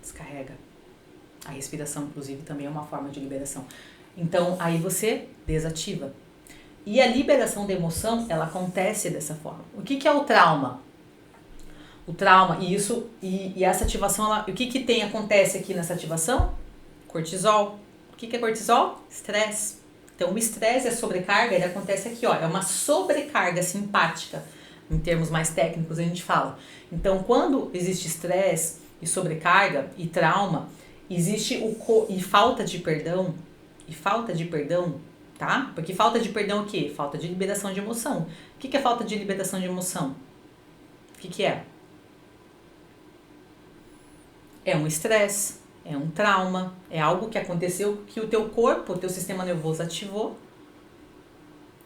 descarrega. A respiração, inclusive, também é uma forma de liberação. Então, aí você desativa. E a liberação da emoção, ela acontece dessa forma. O que é o trauma? O trauma, e essa ativação, o que acontece aqui nessa ativação? Cortisol. O que é cortisol? Estresse. Então, o estresse, a sobrecarga, ele acontece aqui, ó. É uma sobrecarga simpática. Em termos mais técnicos, a gente fala. Então, quando existe estresse, e sobrecarga e trauma, existe e falta de perdão, tá? Porque falta de perdão é o quê? Falta de liberação de emoção. O que é falta de liberação de emoção? O que é? É um estresse, é um trauma, é algo que aconteceu que o teu corpo, o teu sistema nervoso ativou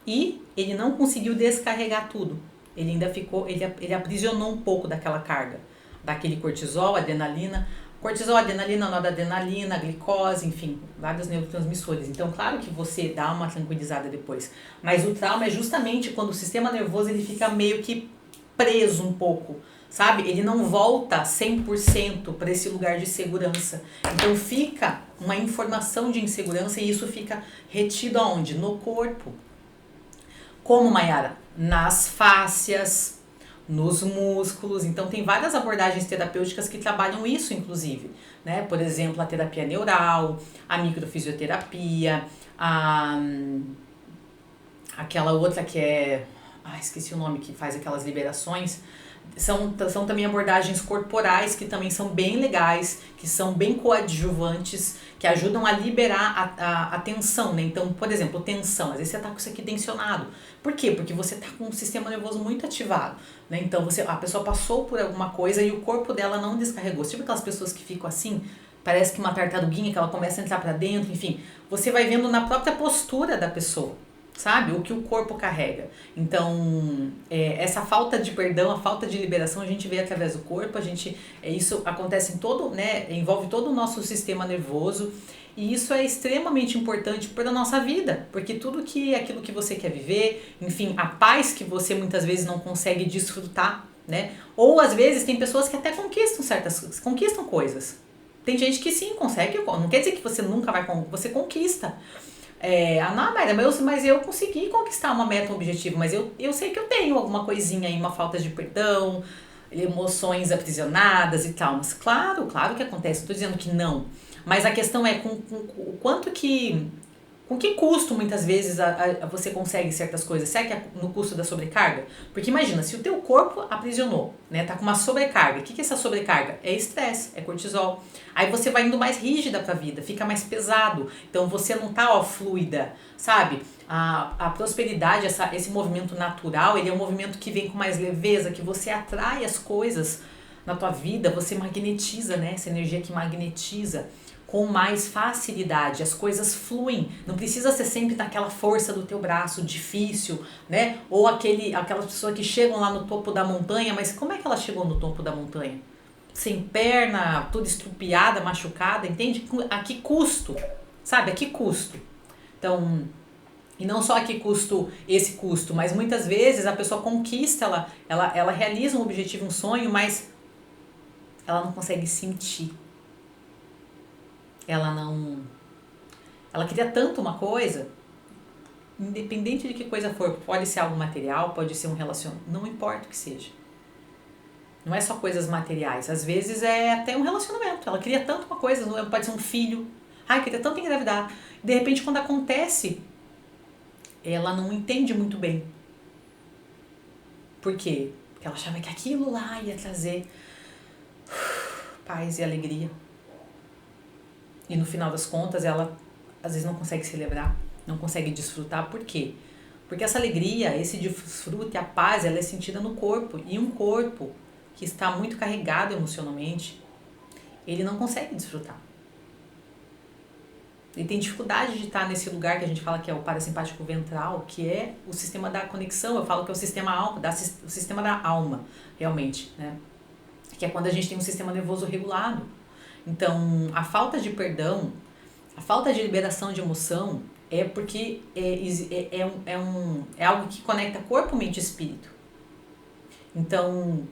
e ele não conseguiu descarregar tudo. Ele ainda ficou, ele aprisionou um pouco daquela carga, daquele cortisol, adrenalina. Cortisol, adrenalina, noradrenalina, glicose, enfim, vários neurotransmissores. Então, claro que você dá uma tranquilizada depois. Mas o trauma é justamente quando o sistema nervoso ele fica meio que preso um pouco, sabe? Ele não volta 100% para esse lugar de segurança. Então, fica uma informação de insegurança e isso fica retido aonde? No corpo. Como, Mayara? Nas fáscias, nos músculos. Então, tem várias abordagens terapêuticas que trabalham isso, inclusive. Né? Por exemplo, a terapia neural, a microfisioterapia, aquela outra que é... esqueci o nome, que faz aquelas liberações. São também abordagens corporais que também são bem legais, que são bem coadjuvantes, que ajudam a liberar a tensão, né? Então, por exemplo, tensão, às vezes você tá com isso aqui tensionado. Por quê? Porque você tá com o sistema nervoso muito ativado, né? Então, a pessoa passou por alguma coisa e o corpo dela não descarregou. Tipo aquelas pessoas que ficam assim, parece que uma tartaruguinha que ela começa a entrar pra dentro, enfim. Você vai vendo na própria postura da pessoa, sabe? O que o corpo carrega. Então, essa falta de perdão, a falta de liberação, a gente vê através do corpo, isso acontece envolve todo o nosso sistema nervoso, e isso é extremamente importante para a nossa vida, porque tudo que aquilo que você quer viver, enfim, a paz que você muitas vezes não consegue desfrutar, né? Ou às vezes tem pessoas que até conquistam coisas. Tem gente que sim, consegue, não quer dizer que você nunca vai, você conquista. Não, mas eu consegui conquistar uma meta, um objetivo, mas eu sei que eu tenho alguma coisinha aí, uma falta de perdão, emoções aprisionadas e tal. Mas claro que acontece, não tô dizendo que não. Mas a questão é com o quanto que... Com que custo, muitas vezes, você consegue certas coisas? Será que é no custo da sobrecarga? Porque imagina, se o teu corpo aprisionou, né? Tá com uma sobrecarga. O que é essa sobrecarga? É estresse, é cortisol. Aí você vai indo mais rígida pra vida, fica mais pesado. Então você não tá, fluida, sabe? A prosperidade, esse movimento natural, ele é um movimento que vem com mais leveza, que você atrai as coisas na tua vida, você magnetiza, né? Essa energia que magnetiza com mais facilidade, as coisas fluem, não precisa ser sempre naquela força do teu braço, difícil, né? Ou aquelas pessoas que chegam lá no topo da montanha, mas como é que ela chegou no topo da montanha? Sem perna, toda estrupiada, machucada, entende? A que custo, sabe? A que custo? Então, e não só a que custo esse custo, mas muitas vezes a pessoa conquista, ela realiza um objetivo, um sonho, mas ela não consegue sentir. Ela queria tanto uma coisa, independente de que coisa for, pode ser algo material, pode ser um relacionamento, não importa o que seja. Não é só coisas materiais, às vezes é até um relacionamento. Ela queria tanto uma coisa, pode ser um filho. Queria tanto engravidar. De repente, quando acontece, ela não entende muito bem. Por quê? Porque ela achava que aquilo lá ia trazer paz e alegria. E no final das contas, ela às vezes não consegue celebrar, não consegue desfrutar. Por quê? Porque essa alegria, esse desfrute, a paz, ela é sentida no corpo. E um corpo que está muito carregado emocionalmente, ele não consegue desfrutar. Ele tem dificuldade de estar nesse lugar que a gente fala que é o parasimpático ventral, que é o sistema da conexão. Eu falo que é o sistema da alma, realmente, né? Que é quando a gente tem um sistema nervoso regulado. Então, a falta de perdão, a falta de liberação de emoção é porque é algo que conecta corpo, mente e espírito. Então,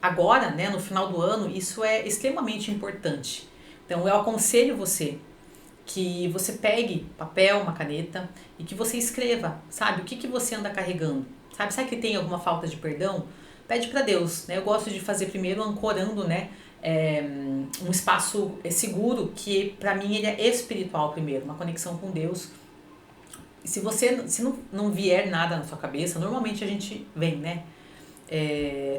agora, né, no final do ano, isso é extremamente importante. Então, eu aconselho você que você pegue papel, uma caneta e que você escreva, sabe? O que você anda carregando? Sabe que tem alguma falta de perdão? Pede para Deus, né? Eu gosto de fazer primeiro ancorando, né? Um espaço seguro que para mim ele é espiritual primeiro, uma conexão com Deus. E se não vier nada na sua cabeça, normalmente a gente vem, né?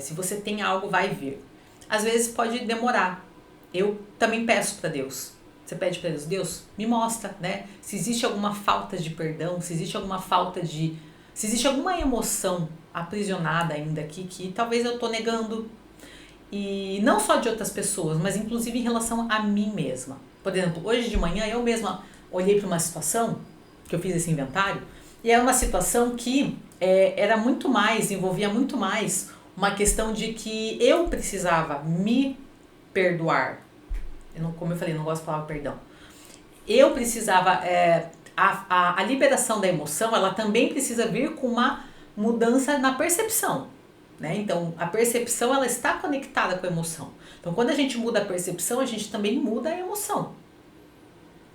Se você tem algo, vai vir. às vezes pode demorar. Eu também peço para Deus. Você pede para Deus, Deus, me mostra, né? Se existe alguma falta de perdão, se existe alguma falta de... Se existe alguma emoção aprisionada ainda aqui que talvez eu tô negando. E não só de outras pessoas, mas inclusive em relação a mim mesma. Por exemplo, hoje de manhã eu mesma olhei para uma situação, que eu fiz esse inventário, e era uma situação que era muito mais, envolvia muito mais uma questão de que eu precisava me perdoar. Como eu falei, não gosto de falar perdão. Eu precisava, a liberação da emoção, ela também precisa vir com uma mudança na percepção. Né? Então, a percepção, ela está conectada com a emoção. Então, quando a gente muda a percepção, a gente também muda a emoção.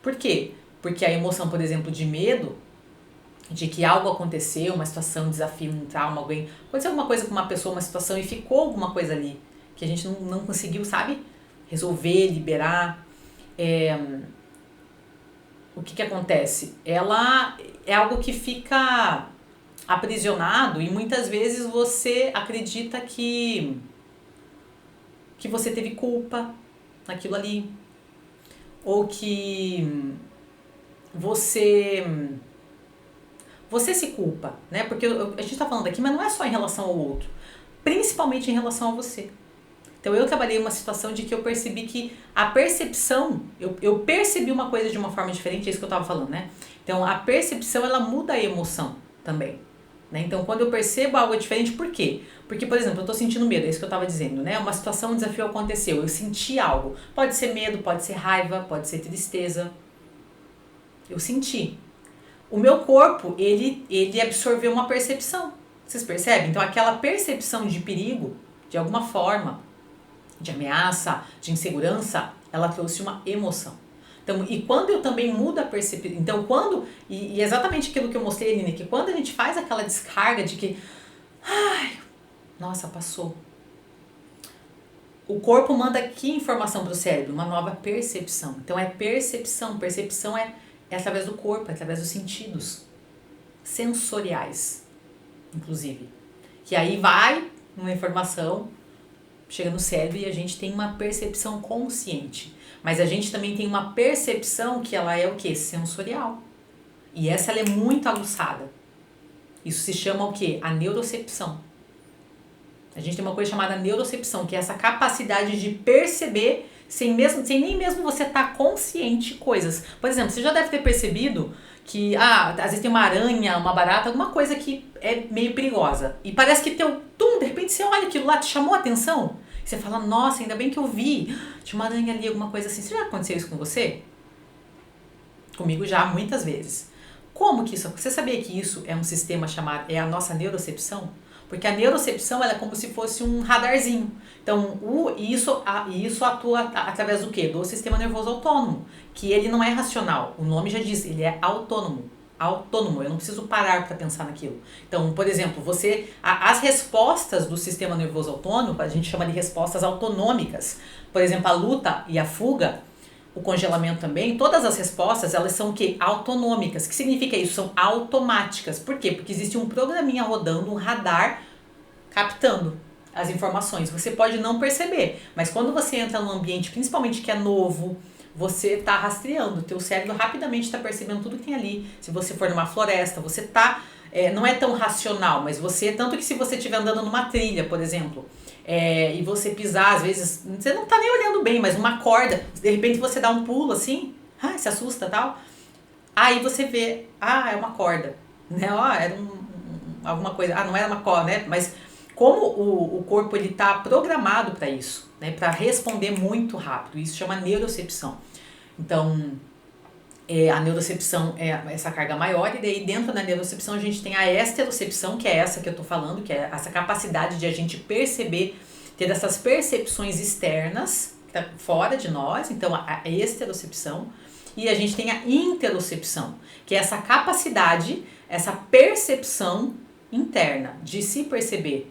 Por quê? Porque a emoção, por exemplo, de medo, de que algo aconteceu, uma situação, um desafio, um trauma, aconteceu alguma coisa com uma pessoa, uma situação e ficou alguma coisa ali que a gente não conseguiu, sabe? Resolver, liberar. O que acontece? Ela é algo que fica aprisionado e muitas vezes você acredita que você teve culpa naquilo ali, ou que você se culpa, né? Porque a gente tá falando aqui, mas não é só em relação ao outro, principalmente em relação a você. Então eu trabalhei uma situação de que eu percebi que a percepção, eu percebi uma coisa de uma forma diferente, é isso que eu tava falando, né? Então a percepção, ela muda a emoção também. Né? Então, quando eu percebo algo diferente, por quê? Porque, por exemplo, eu tô sentindo medo, é isso que eu tava dizendo, né? Uma situação, um desafio aconteceu, eu senti algo. Pode ser medo, pode ser raiva, pode ser tristeza. Eu senti. O meu corpo, ele absorveu uma percepção. Vocês percebem? Então, aquela percepção de perigo, de alguma forma, de ameaça, de insegurança, ela trouxe uma emoção. Então, e quando eu também mudo a percepção, então quando, e exatamente aquilo que eu mostrei, Aline, que quando a gente faz aquela descarga de que, ai, nossa, passou. O corpo manda que informação para o cérebro? Uma nova percepção. Então é percepção, percepção é através do corpo, é através dos sentidos sensoriais, inclusive. Que aí vai uma informação, chega no cérebro e a gente tem uma percepção consciente. Mas a gente também tem uma percepção que ela é o quê? Sensorial. E essa ela é muito aguçada. Isso se chama o quê? A neurocepção. A gente tem uma coisa chamada neurocepção, que é essa capacidade de perceber sem nem mesmo você estar consciente de coisas. Por exemplo, você já deve ter percebido que às vezes tem uma aranha, uma barata, alguma coisa que é meio perigosa. E parece que de repente você olha aquilo lá, te chamou a atenção. Você fala, nossa, ainda bem que eu vi. Tinha uma aranha ali, alguma coisa assim. Já aconteceu isso com você? Comigo já, muitas vezes. Como que isso? Você sabia que isso é um sistema chamado, é a nossa neurocepção? Porque a neurocepção ela é como se fosse um radarzinho. Então, isso atua através do quê? Do sistema nervoso autônomo, que ele não é racional. O nome já diz, ele é autônomo. Autônomo, eu não preciso parar para pensar naquilo. Então, por exemplo, as respostas do sistema nervoso autônomo, a gente chama de respostas autonômicas. Por exemplo, a luta e a fuga, o congelamento também, todas as respostas, elas são o quê? Autonômicas. O que significa isso? São automáticas. Por quê? Porque existe um programinha rodando, um radar captando as informações. Você pode não perceber, mas quando você entra num ambiente, principalmente que é novo, você está rastreando, o teu cérebro rapidamente está percebendo tudo que tem ali. Se você for numa floresta, você está, não é tão racional, mas tanto que se você estiver andando numa trilha, por exemplo, e você pisar, às vezes, você não está nem olhando bem, mas uma corda, de repente você dá um pulo assim, se assusta e tal, aí você vê, é uma corda, né? Era alguma coisa, não era uma corda, né? Mas como o corpo ele está programado para isso, né? Para responder muito rápido, isso chama neurocepção. Então, a neurocepção é essa carga maior, e daí dentro da neurocepção a gente tem a esterocepção, que é essa que eu tô falando, que é essa capacidade de a gente perceber, ter essas percepções externas, que tá fora de nós, então a esterocepção, e a gente tem a interocepção, que é essa capacidade, essa percepção interna, de se perceber.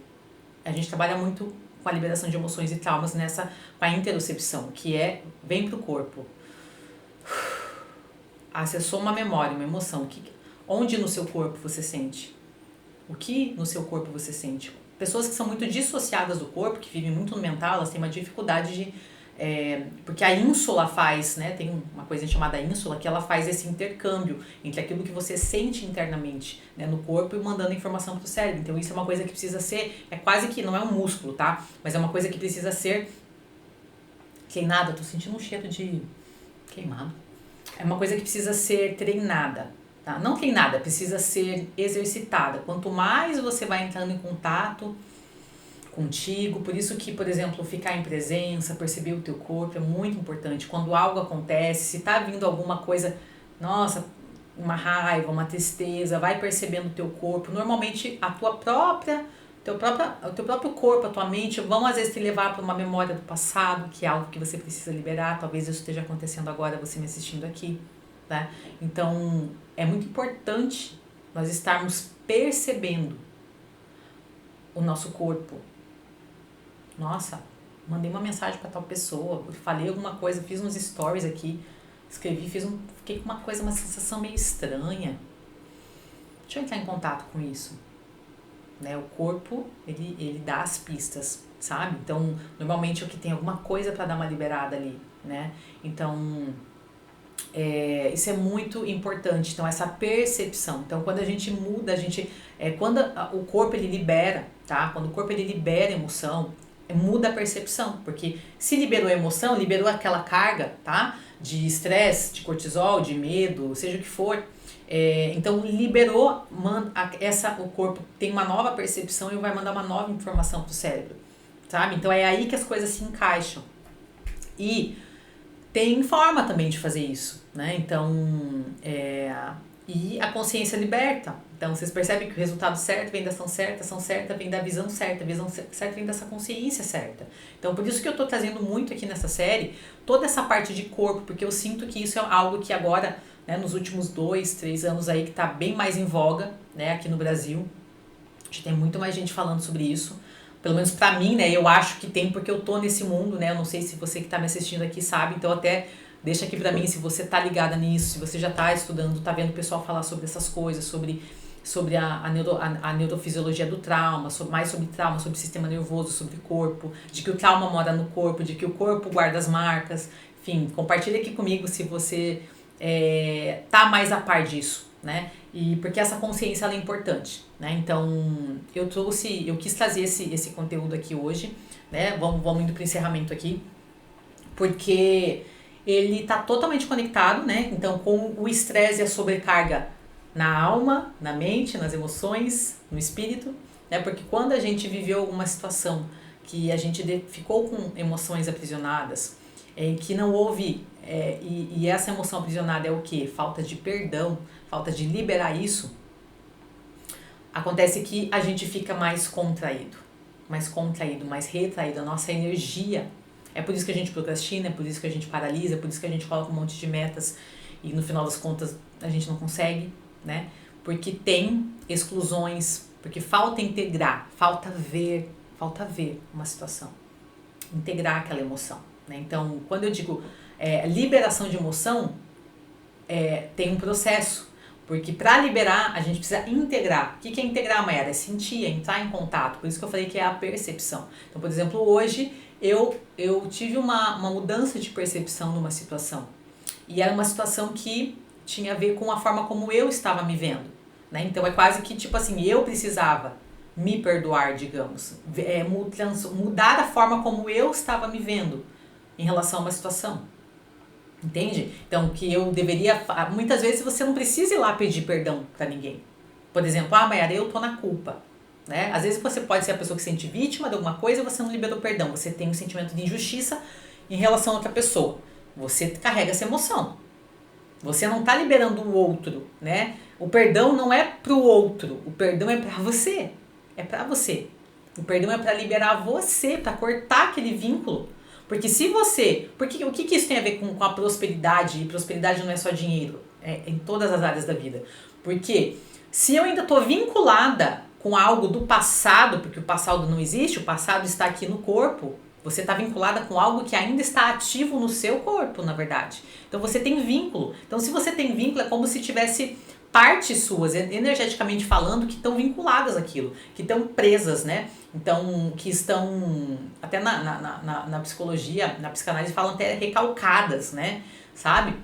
A gente trabalha muito com a liberação de emoções e traumas com a interocepção, que vem pro corpo. Acessou uma memória, uma emoção. Onde no seu corpo você sente? O que no seu corpo você sente? Pessoas que são muito dissociadas do corpo, que vivem muito no mental, elas têm uma dificuldade de... porque a ínsula faz, né, tem uma coisa chamada ínsula, que ela faz esse intercâmbio entre aquilo que você sente internamente, né, no corpo e mandando informação para o cérebro. Então isso é uma coisa que precisa ser, é quase que, não é um músculo, tá? Mas é uma coisa que precisa ser queimada. Tô sentindo um cheiro de queimado. É uma coisa que precisa ser treinada, tá? Não treinada, precisa ser exercitada. Quanto mais você vai entrando em contato contigo, por isso que, por exemplo, ficar em presença, perceber o teu corpo é muito importante. Quando algo acontece, se tá vindo alguma coisa, nossa, uma raiva, uma tristeza, vai percebendo o teu corpo. Normalmente a tua própria, o teu próprio corpo, a tua mente vão às vezes te levar para uma memória do passado, que é algo que você precisa liberar. Talvez isso esteja acontecendo agora, você me assistindo aqui, né? Então é muito importante nós estarmos percebendo o nosso corpo. Nossa, mandei uma mensagem para tal pessoa, falei alguma coisa, fiz uns stories aqui, escrevi, fiquei com uma sensação meio estranha. Deixa eu entrar em contato com isso. Né? O corpo, ele dá as pistas, sabe? Então, normalmente é o que tem alguma coisa para dar uma liberada ali, né? Então, isso é muito importante. Então, essa percepção. Então, quando a gente muda, quando o corpo ele libera, tá? Quando o corpo ele libera emoção, muda a percepção, porque se liberou a emoção, liberou aquela carga, tá? De estresse, de cortisol, de medo, seja o que for. Então liberou, o corpo tem uma nova percepção e vai mandar uma nova informação pro cérebro, sabe? Então é aí que as coisas se encaixam. E tem forma também de fazer isso, né? Então, e a consciência liberta. Então, vocês percebem que o resultado certo vem da ação certa vem da visão certa, a visão certa vem dessa consciência certa. Então, por isso que eu tô trazendo muito aqui nessa série, toda essa parte de corpo, porque eu sinto que isso é algo que agora, né, nos últimos 2, 3 anos aí, que tá bem mais em voga, né, aqui no Brasil. A gente tem muito mais gente falando sobre isso. Pelo menos pra mim, né, eu acho que tem, porque eu tô nesse mundo, né, eu não sei se você que tá me assistindo aqui sabe, então até deixa aqui pra mim se você tá ligada nisso, se você já tá estudando, tá vendo o pessoal falar sobre essas coisas, sobre a neurofisiologia do trauma, mais sobre trauma, sobre sistema nervoso, sobre corpo, de que o trauma mora no corpo, de que o corpo guarda as marcas, enfim, compartilha aqui comigo se você tá mais a par disso, né? E porque essa consciência ela é importante, né? Então eu quis trazer esse conteúdo aqui hoje, né? Vamos indo para o encerramento aqui, porque ele tá totalmente conectado, né? Então com o estresse e a sobrecarga na alma, na mente, nas emoções, no espírito, né? Porque quando a gente viveu alguma situação que a gente ficou com emoções aprisionadas, em que não houve, e essa emoção aprisionada é o quê? Falta de perdão, falta de liberar isso, acontece que a gente fica mais contraído, mais retraído, a nossa energia. É por isso que a gente procrastina, é por isso que a gente paralisa, é por isso que a gente coloca um monte de metas e no final das contas a gente não consegue, né? Porque tem exclusões, porque falta integrar, falta ver uma situação, integrar aquela emoção, né? Então, quando eu digo liberação de emoção, tem um processo, porque para liberar a gente precisa integrar. O que é integrar, Mayara? É sentir, é entrar em contato, por isso que eu falei que é a percepção. Então, por exemplo, hoje eu tive uma mudança de percepção numa situação, e era uma situação que tinha a ver com a forma como eu estava me vendo, né? Então é quase que tipo assim, eu precisava me perdoar, digamos, mudar a forma como eu estava me vendo em relação a uma situação, entende? Então que eu deveria, muitas vezes você não precisa ir lá pedir perdão para ninguém. Por exemplo, Mayara, eu tô na culpa, né? Às vezes você pode ser a pessoa que se sente vítima de alguma coisa e você não liberou perdão, você tem um sentimento de injustiça em relação a outra pessoa, você carrega essa emoção. Você não tá liberando o outro, né? O perdão não é pro outro, o perdão é pra você. É pra você. O perdão é pra liberar você, pra cortar aquele vínculo. Porque se você... o que isso tem a ver com a prosperidade? E prosperidade não é só dinheiro, é em todas as áreas da vida. Porque se eu ainda tô vinculada com algo do passado, porque o passado não existe, o passado está aqui no corpo, você está vinculada com algo que ainda está ativo no seu corpo, na verdade. Então você tem vínculo. Então se você tem vínculo, é como se tivesse partes suas, energeticamente falando, que estão vinculadas àquilo, que estão presas, né? Então, que estão, até na psicologia, na psicanálise, falam até recalcadas, né? Sabe?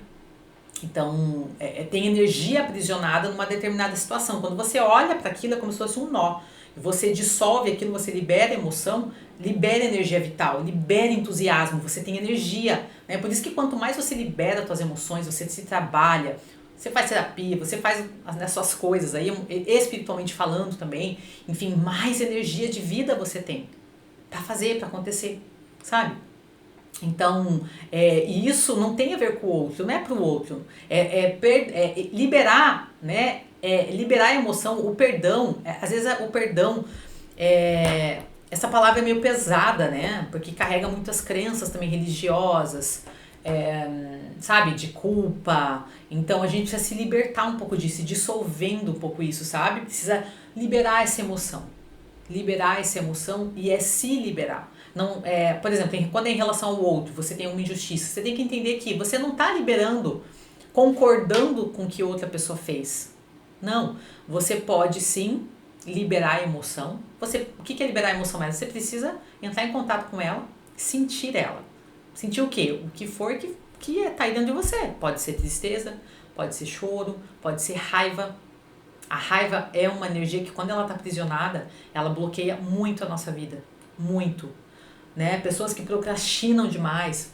Então, tem energia aprisionada numa determinada situação. Quando você olha para aquilo, é como se fosse um nó. Você dissolve aquilo, você libera emoção, libera energia vital, libera entusiasmo, você tem energia. Né? Por isso que quanto mais você libera as suas emoções, você se trabalha, você faz terapia, você faz as suas coisas aí, espiritualmente falando também, enfim, mais energia de vida você tem para fazer, para acontecer, sabe? Então, e isso não tem a ver com o outro, não é pro outro. Liberar, né? Liberar a emoção, o perdão. Às vezes o perdão, essa palavra é meio pesada, né? Porque carrega muitas crenças também religiosas, sabe? De culpa. Então a gente precisa se libertar um pouco disso, dissolvendo um pouco isso, sabe? Precisa liberar essa emoção. Liberar essa emoção e se liberar. Não, por exemplo, quando é em relação ao outro, você tem uma injustiça, você tem que entender que você não está liberando, concordando com o que outra pessoa fez. Não, você pode sim liberar a emoção. O que é liberar a emoção? Mas você precisa entrar em contato com ela, sentir ela. Sentir o quê? O que for que está aí dentro de você. Pode ser tristeza, pode ser choro, pode ser raiva. A raiva é uma energia que quando ela está aprisionada, ela bloqueia muito a nossa vida. Muito. Né? Pessoas que procrastinam demais,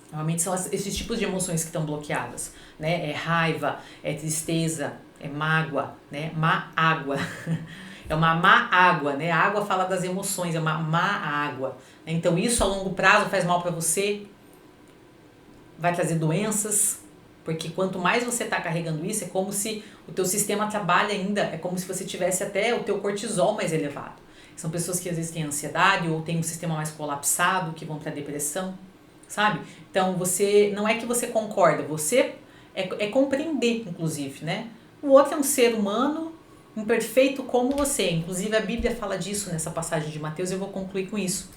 normalmente são esses tipos de emoções que estão bloqueadas, né? É raiva, é tristeza, é mágoa, né? Má água. É uma má água, né? A água fala das emoções, é uma má água. Então isso a longo prazo faz mal para você, vai trazer doenças, porque quanto mais você está carregando isso, é como se o teu sistema trabalha ainda, é como se você tivesse até o teu cortisol mais elevado. São pessoas que às vezes têm ansiedade ou têm um sistema mais colapsado, que vão para depressão, sabe? Então você, não é que você concorda, você é compreender, inclusive, né? O outro é um ser humano imperfeito como você. Inclusive a Bíblia fala disso nessa passagem de Mateus e eu vou concluir com isso.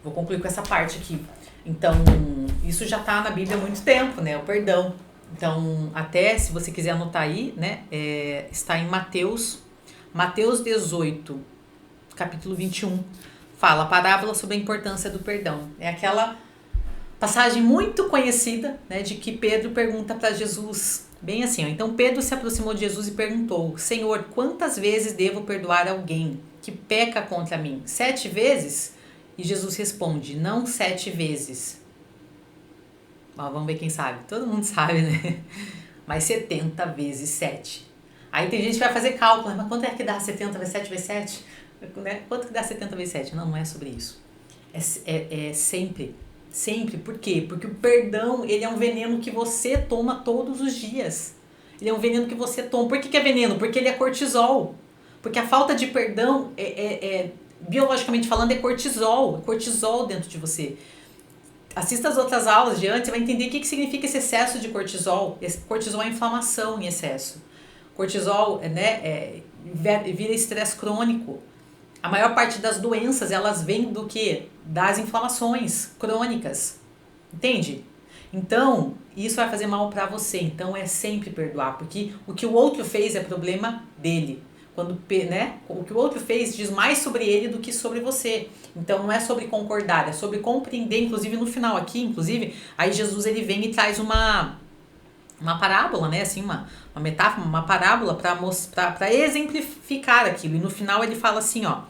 Vou concluir com essa parte aqui. Então, isso já está na Bíblia há muito tempo, né? O perdão. Então, até se você quiser anotar aí, né? Está em Mateus 18, capítulo 21, fala a parábola sobre a importância do perdão. É aquela passagem muito conhecida, né, de que Pedro pergunta para Jesus, bem assim, ó, então Pedro se aproximou de Jesus e perguntou, Senhor, quantas vezes devo perdoar alguém que peca contra mim? 7 vezes? E Jesus responde, não 7 vezes. Ó, vamos ver quem sabe. Todo mundo sabe, né? Mas 70 vezes 7. Aí tem gente que vai fazer cálculo, mas quanto é que dá 70 vezes 7 vezes 7? Né? Quanto que dá 70 vezes 7? Não, não é sobre isso. É sempre. Sempre. Por quê? Porque o perdão, ele é um veneno que você toma todos os dias. Ele é um veneno que você toma. Por que é veneno? Porque ele é cortisol. Porque a falta de perdão, biologicamente falando, é cortisol. É cortisol dentro de você. Assista as outras aulas de antes, você vai entender o que significa esse excesso de cortisol. Cortisol é inflamação em excesso. Cortisol, né, vira estresse crônico. A maior parte das doenças, elas vêm do quê? Das inflamações crônicas. Entende? Então, isso vai fazer mal para você. Então, é sempre perdoar, porque o que o outro fez é problema dele. Quando, né, o que o outro fez diz mais sobre ele do que sobre você. Então, não é sobre concordar, é sobre compreender. Inclusive, no final aqui, aí Jesus ele vem e traz uma parábola, né, assim, uma metáfora, uma parábola para exemplificar aquilo. E no final ele fala assim, ó,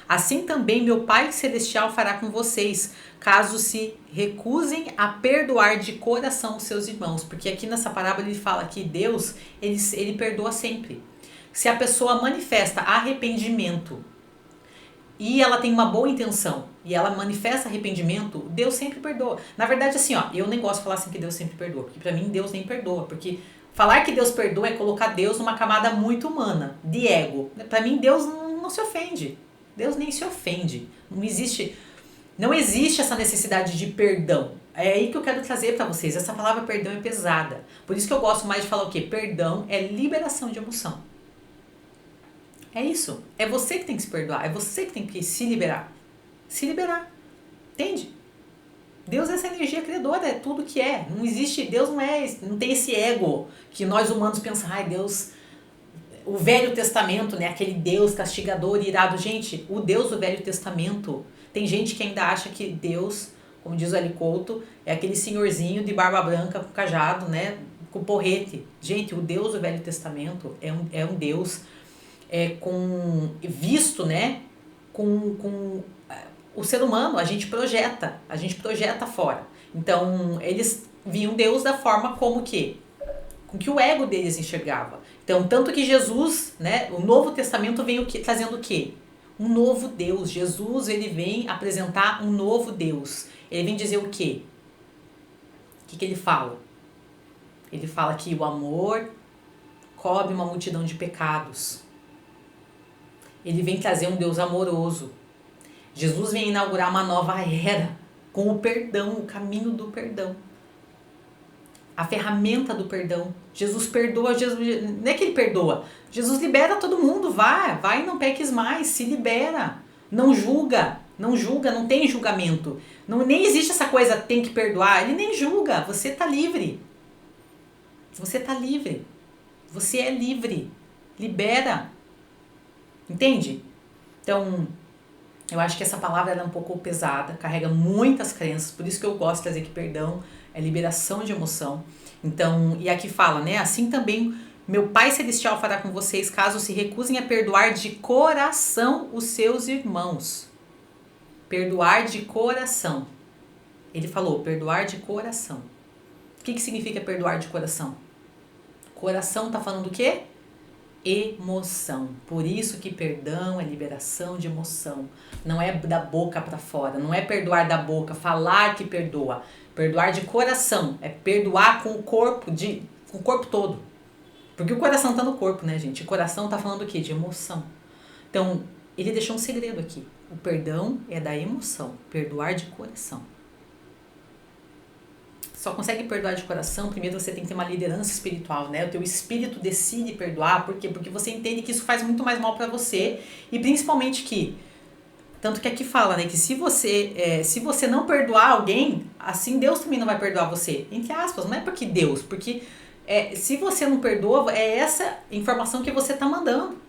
assim também meu Pai Celestial fará com vocês, caso se recusem a perdoar de coração os seus irmãos. Porque aqui nessa parábola ele fala que Deus, ele perdoa sempre. Se a pessoa manifesta arrependimento e ela tem uma boa intenção e ela manifesta arrependimento, Deus sempre perdoa. Na verdade, assim, ó, eu nem gosto de falar assim que Deus sempre perdoa, porque pra mim Deus nem perdoa, porque falar que Deus perdoa é colocar Deus numa camada muito humana, de ego. Pra mim, Deus não se ofende. Deus nem se ofende. Não existe essa necessidade de perdão. É aí que eu quero trazer pra vocês. Essa palavra perdão é pesada. Por isso que eu gosto mais de falar o quê? Perdão é liberação de emoção. É isso. É você que tem que se perdoar. É você que tem que se liberar. Se liberar. Entende? Deus é essa energia criadora, é tudo que é. Não existe, Deus não tem esse ego que nós humanos pensamos, ai Deus, o Velho Testamento, né, aquele Deus castigador, irado. Gente, o Deus do Velho Testamento, tem gente que ainda acha que Deus, como diz o L. Couto, é aquele senhorzinho de barba branca com cajado, né, com porrete. Gente, o Deus do Velho Testamento é um Deus visto, né, com o ser humano, a gente projeta fora. Então, eles viam Deus da forma como que o ego deles enxergava. Então, tanto que Jesus, né, o Novo Testamento vem trazendo o quê? Um novo Deus. Jesus, ele vem apresentar um novo Deus. Ele vem dizer o quê? O que ele fala? Ele fala que o amor cobre uma multidão de pecados. Ele vem trazer um Deus amoroso. Jesus vem inaugurar uma nova era com o perdão, o caminho do perdão. A ferramenta do perdão. Jesus perdoa, não é que ele perdoa. Jesus libera todo mundo, vai e não peques mais, se libera. Não julga, não tem julgamento. Nem existe essa coisa, tem que perdoar. Ele nem julga, você está livre. Você está livre. Você é livre. Libera. Entende? Então, eu acho que essa palavra ela é um pouco pesada, carrega muitas crenças, por isso que eu gosto de trazer que perdão é liberação de emoção. Então, e aqui fala, né? Assim também meu Pai Celestial fará com vocês, caso se recusem a perdoar de coração os seus irmãos. Perdoar de coração. Ele falou, perdoar de coração. O que significa perdoar de coração? Coração tá falando o quê? Emoção. Por isso que perdão é liberação de emoção. Não é da boca para fora, não é perdoar da boca, falar que perdoa. Perdoar de coração é perdoar com o corpo todo. Porque o coração tá no corpo, né, gente? O coração tá falando o quê? De emoção. Então, ele deixou um segredo aqui. O perdão é da emoção, perdoar de coração. Só consegue perdoar de coração, primeiro você tem que ter uma liderança espiritual, né? O teu espírito decide perdoar, por quê? Porque você entende que isso faz muito mais mal para você e principalmente que, tanto que aqui fala, né, que se você não perdoar alguém, assim Deus também não vai perdoar você, entre aspas, não é porque Deus, porque se você não perdoa, é essa informação que você tá mandando.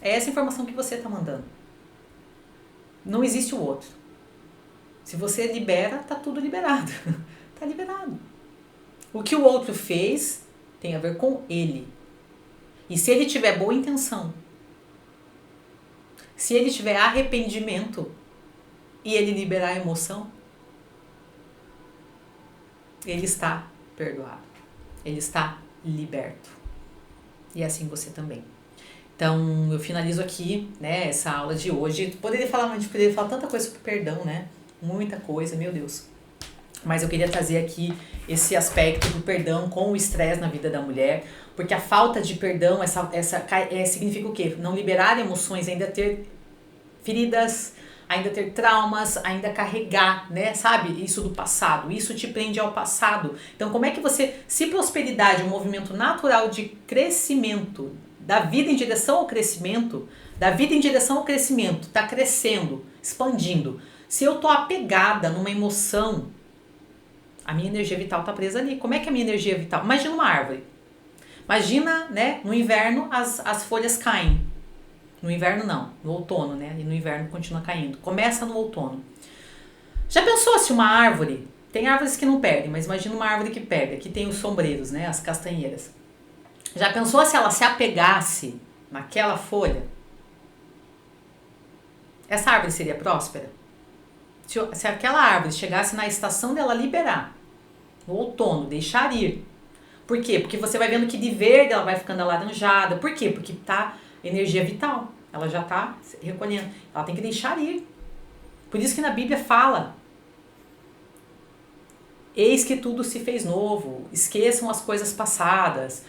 É essa informação que você tá mandando. Não existe o outro. Se você libera, tá tudo liberado. Tá liberado. O que o outro fez tem a ver com ele. E se ele tiver boa intenção, se ele tiver arrependimento e ele liberar a emoção, ele está perdoado. Ele está liberto. E assim você também. Então, eu finalizo aqui, né, essa aula de hoje. Poderia falar tanta coisa sobre perdão, né? Muita coisa, meu Deus. Mas eu queria trazer aqui esse aspecto do perdão com o estresse na vida da mulher, porque a falta de perdão, significa o quê? Não liberar emoções, ainda ter feridas, ainda ter traumas, ainda carregar, né? Sabe? Isso do passado, isso te prende ao passado. Então, como é que se prosperidade é um movimento natural de crescimento, da vida em direção ao crescimento, tá crescendo, expandindo. Se eu tô apegada numa emoção, a minha energia vital tá presa ali. Como é que é a minha energia vital? Imagina uma árvore. Imagina, né, no inverno as folhas caem. No inverno não, no outono, né? E no inverno continua caindo. Começa no outono. Já pensou se uma árvore, tem árvores que não perdem, mas imagina uma árvore que perde. Aqui tem os sombreiros, né, as castanheiras. Já pensou se ela se apegasse naquela folha? Essa árvore seria próspera? Se aquela árvore chegasse na estação dela liberar, no outono, deixar ir. Por quê? Porque você vai vendo que de verde ela vai ficando alaranjada. Por quê? Porque tá energia vital. Ela já tá recolhendo. Ela tem que deixar ir. Por isso que na Bíblia fala: eis que tudo se fez novo. Esqueçam as coisas passadas.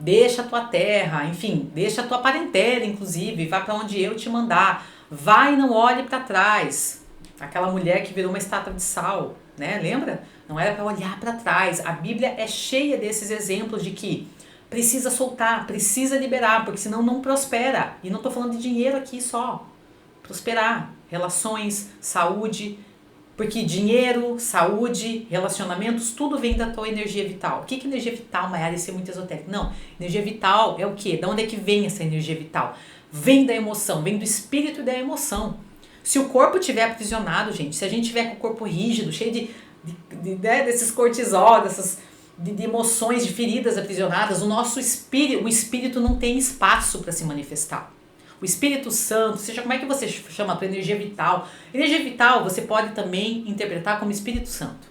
Deixa a tua terra, enfim, deixa a tua parentela, inclusive, vai para onde eu te mandar. Vai e não olhe para trás. Aquela mulher que virou uma estátua de sal, né? Lembra? Não era para olhar para trás. A Bíblia é cheia desses exemplos de que precisa soltar, precisa liberar, porque senão não prospera. E não estou falando de dinheiro aqui só. Prosperar, relações, saúde, Porque dinheiro, saúde, relacionamentos, tudo vem da tua energia vital. O que é energia vital, Mayara? Isso é muito esotérico. Não, energia vital é o quê? De onde é que vem essa energia vital? Vem da emoção, vem do espírito e da emoção. Se o corpo estiver aprisionado, gente, se a gente tiver com o corpo rígido, cheio desses cortisol, de emoções, de feridas aprisionadas, o espírito não tem espaço para se manifestar. O Espírito Santo, seja como é que você chama a tua energia vital. Energia vital você pode também interpretar como Espírito Santo.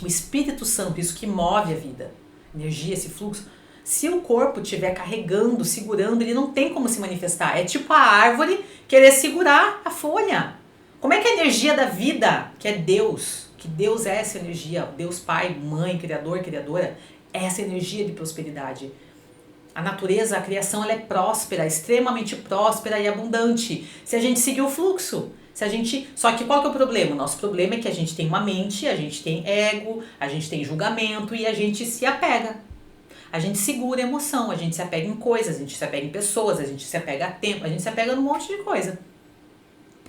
O Espírito Santo, isso que move a vida. Energia, esse fluxo. Se o corpo estiver carregando, segurando, ele não tem como se manifestar. É tipo a árvore querer segurar a folha. Como é que a energia da vida, que é Deus, que Deus é essa energia, Deus Pai, Mãe, Criador, Criadora, é essa energia de prosperidade. A natureza, a criação, ela é próspera, extremamente próspera e abundante. Se a gente seguir o fluxo, só que qual que é o problema? O nosso problema é que a gente tem uma mente, a gente tem ego, a gente tem julgamento e a gente se apega. A gente segura a emoção, a gente se apega em coisas, a gente se apega em pessoas, a gente se apega a tempo, a gente se apega num monte de coisa.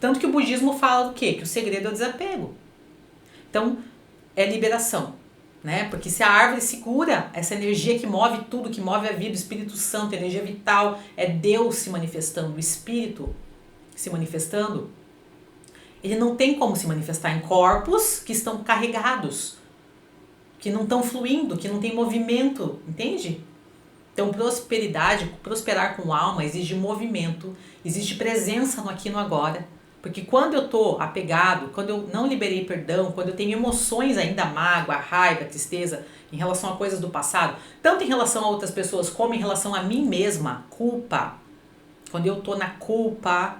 Tanto que o budismo fala do quê? Que o segredo é o desapego. Então, é liberação. Né? Porque se a árvore segura essa energia que move tudo, que move a vida, o Espírito Santo, a energia vital, é Deus se manifestando, o Espírito se manifestando, ele não tem como se manifestar em corpos que estão carregados, que não estão fluindo, que não tem movimento, entende? Então prosperar com alma exige movimento, exige presença no aqui e no agora. Porque quando eu tô apegado, quando eu não liberei perdão, quando eu tenho emoções ainda, mágoa, raiva, tristeza, em relação a coisas do passado, tanto em relação a outras pessoas como em relação a mim mesma, culpa. Quando eu tô na culpa,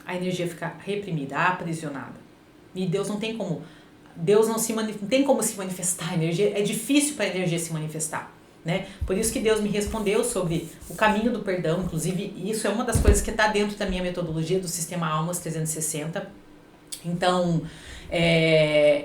a energia fica reprimida, aprisionada. E Deus não tem como, não tem como se manifestar a energia, é difícil para a energia se manifestar. Né? Por isso que Deus me respondeu sobre o caminho do perdão. Inclusive isso é uma das coisas que está dentro da minha metodologia do Sistema Almas 360. Então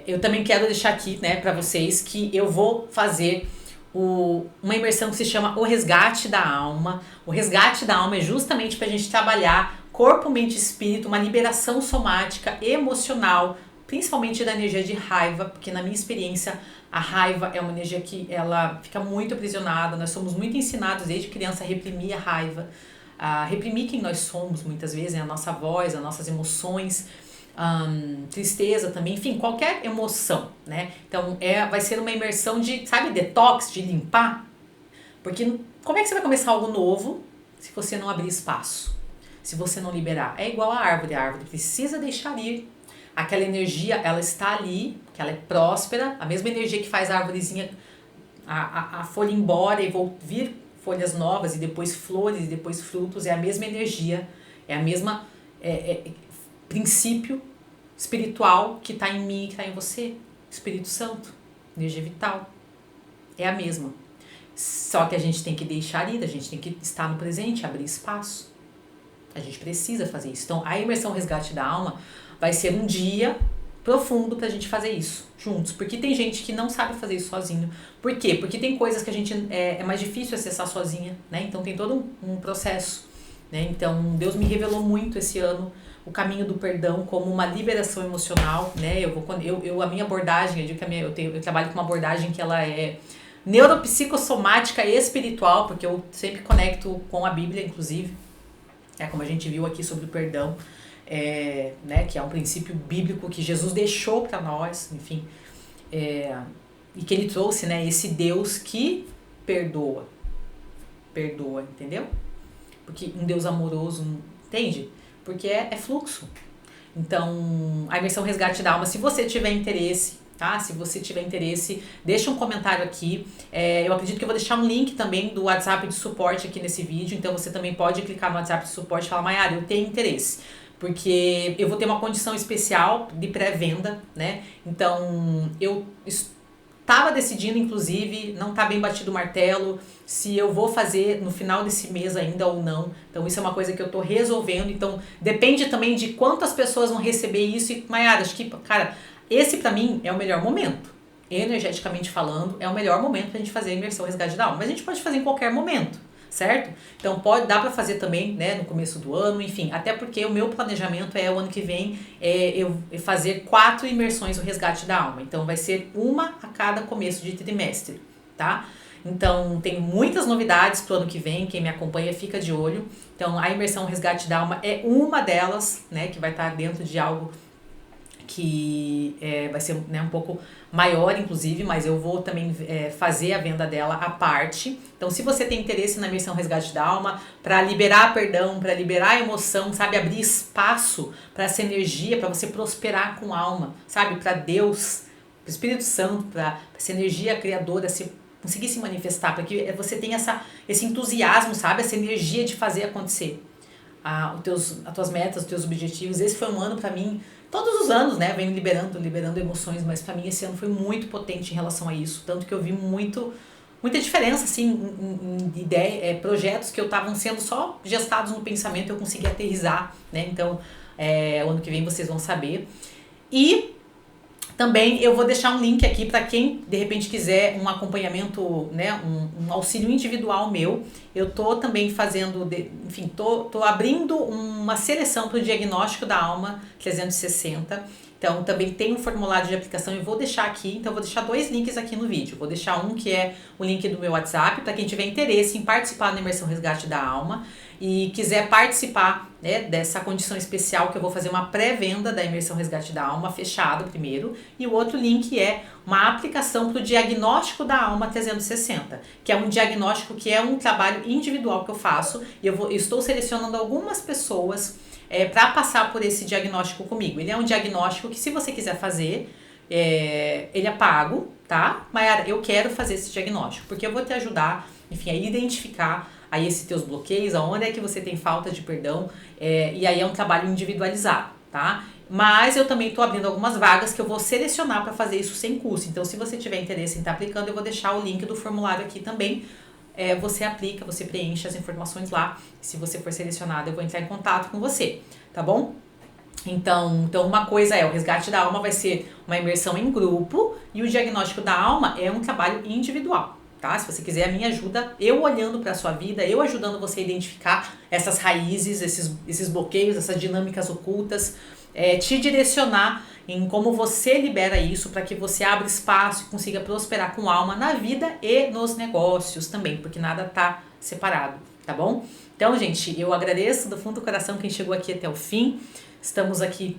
eu também quero deixar aqui, né, para vocês que eu vou fazer uma imersão que se chama O Resgate da Alma. O Resgate da Alma é justamente para a gente trabalhar corpo, mente e espírito, uma liberação somática, emocional, principalmente da energia de raiva, porque na minha experiência a raiva é uma energia que ela fica muito aprisionada. Nós somos muito ensinados desde criança a reprimir a raiva, a reprimir quem nós somos muitas vezes, né? A nossa voz, as nossas emoções, tristeza também, enfim, qualquer emoção, né? Então vai ser uma imersão de, sabe, detox, de limpar, porque como é que você vai começar algo novo se você não abrir espaço, se você não liberar? É igual a árvore precisa deixar ir. Aquela energia, ela está ali, que ela é próspera, a mesma energia que faz a árvorezinha, a folha ir embora e vir folhas novas e depois flores e depois frutos, é a mesma energia, é a mesma princípio espiritual que está em mim e que está em você, Espírito Santo, energia vital, é a mesma. Só que a gente tem que deixar ir, a gente tem que estar no presente, abrir espaço. A gente precisa fazer isso. Então, a imersão Resgate da Alma vai ser um dia profundo pra gente fazer isso juntos. Porque tem gente que não sabe fazer isso sozinho. Por quê? Porque tem coisas que a gente é mais difícil acessar sozinha, né? Então tem todo um processo, né? Então Deus me revelou muito esse ano o caminho do perdão como uma liberação emocional, né? A minha abordagem, eu digo que eu trabalho com uma abordagem que ela é neuropsicossomática e espiritual, porque eu sempre conecto com a Bíblia, inclusive. Como a gente viu aqui sobre o perdão. Né, que é um princípio bíblico que Jesus deixou para nós, enfim, e que ele trouxe, né, esse Deus que perdoa, entendeu? Porque um Deus amoroso, entende? Porque é fluxo. Então, a imersão Resgate da Alma, se você tiver interesse, tá? Se você tiver interesse, deixa um comentário aqui. Eu acredito que eu vou deixar um link também do WhatsApp de suporte aqui nesse vídeo, então você também pode clicar no WhatsApp de suporte e falar: Mayara, eu tenho interesse. Porque eu vou ter uma condição especial de pré-venda, né? Então, eu estava decidindo, inclusive, não tá bem batido o martelo, se eu vou fazer no final desse mês ainda ou não. Então, isso é uma coisa que eu tô resolvendo. Então, depende também de quantas pessoas vão receber isso. E, Mayara, acho que, cara, esse pra mim é o melhor momento. Energeticamente falando, é o melhor momento pra gente fazer a imersão Resgate da Alma. Mas a gente pode fazer em qualquer momento. certo? Então dá para fazer também, né, no começo do ano, enfim, até porque o meu planejamento é o ano que vem eu fazer 4 imersões no Resgate da Alma. Então vai ser uma a cada começo de trimestre, tá? Então tem muitas novidades pro ano que vem, quem me acompanha fica de olho. Então a imersão Resgate da Alma é uma delas, né, que vai estar dentro de algo que vai ser, né, um pouco maior, inclusive, mas eu vou também fazer a venda dela à parte. Então, se você tem interesse na missão Resgate da Alma, para liberar perdão, para liberar emoção, sabe, abrir espaço para essa energia, para você prosperar com alma, sabe, para Deus, para o Espírito Santo, para essa energia criadora conseguir se manifestar, para que você tenha esse entusiasmo, sabe, essa energia de fazer acontecer as tuas metas, os teus objetivos. Esse foi um ano para mim. Todos os anos, né, venho liberando emoções, mas pra mim esse ano foi muito potente em relação a isso, tanto que eu vi muita diferença, assim, em ideia, projetos que estavam sendo só gestados no pensamento, eu consegui aterrissar, né, então, o ano que vem vocês vão saber. E também eu vou deixar um link aqui para quem de repente quiser um acompanhamento, né, um auxílio individual meu. Eu tô também fazendo, enfim, tô abrindo uma seleção para o diagnóstico da alma 360. Então também tem um formulário de aplicação e vou deixar aqui, então eu vou deixar 2 links aqui no vídeo. Vou deixar um que é o link do meu WhatsApp para quem tiver interesse em participar da imersão Resgate da Alma e quiser participar, né, dessa condição especial, que eu vou fazer uma pré-venda da imersão Resgate da Alma, fechado primeiro, e o outro link é uma aplicação para o diagnóstico da alma 360, que é um diagnóstico que é um trabalho individual que eu faço, e eu estou selecionando algumas pessoas para passar por esse diagnóstico comigo. Ele é um diagnóstico que, se você quiser fazer, ele é pago, tá? Mayara, eu quero fazer esse diagnóstico, porque eu vou te ajudar, enfim, a identificar aí esses teus bloqueios, aonde é que você tem falta de perdão, e aí é um trabalho individualizado, tá? Mas eu também estou abrindo algumas vagas que eu vou selecionar para fazer isso sem custo. Então, se você tiver interesse em estar aplicando, eu vou deixar o link do formulário aqui também. Você aplica, você preenche as informações lá. Se você for selecionado, eu vou entrar em contato com você, tá bom? Então uma coisa o Resgate da Alma vai ser uma imersão em grupo e o diagnóstico da alma é um trabalho individual. Tá? Se você quiser a minha ajuda, eu olhando para a sua vida, eu ajudando você a identificar essas raízes, esses bloqueios, essas dinâmicas ocultas, te direcionar em como você libera isso para que você abra espaço e consiga prosperar com alma na vida e nos negócios também, porque nada tá separado, tá bom? Então, gente, eu agradeço do fundo do coração quem chegou aqui até o fim. Estamos aqui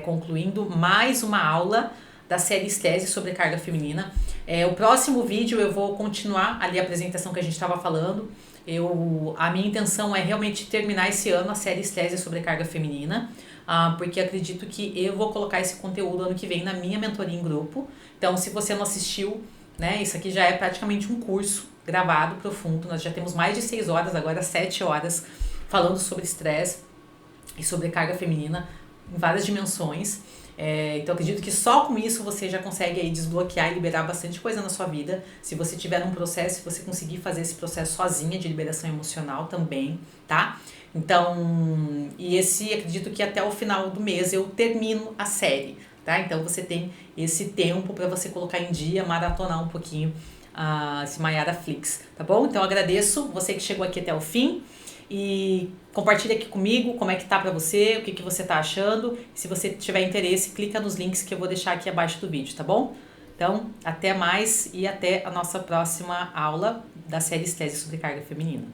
concluindo mais uma aula da série Estresse sobre carga feminina. O próximo vídeo eu vou continuar ali a apresentação que a gente estava falando. A minha intenção é realmente terminar esse ano a série Estresse sobre carga feminina, porque acredito que eu vou colocar esse conteúdo ano que vem na minha mentoria em grupo. Então, se você não assistiu, né, isso aqui já é praticamente um curso gravado, profundo. Nós já temos mais de 6 horas, agora 7 horas, falando sobre estresse e sobre carga feminina em várias dimensões. Então acredito que só com isso você já consegue aí desbloquear e liberar bastante coisa na sua vida. Se você tiver num processo, se você conseguir fazer esse processo sozinha de liberação emocional também, tá? Então, acredito que até o final do mês eu termino a série, tá? Então você tem esse tempo para você colocar em dia, maratonar um pouquinho esse Mayara Flix, tá bom? Então eu agradeço você que chegou aqui até o fim. E compartilha aqui comigo como é que tá pra você, o que você tá achando. Se você tiver interesse, clica nos links que eu vou deixar aqui abaixo do vídeo, tá bom? Então, até mais e até a nossa próxima aula da série Estresse sobre carga feminina.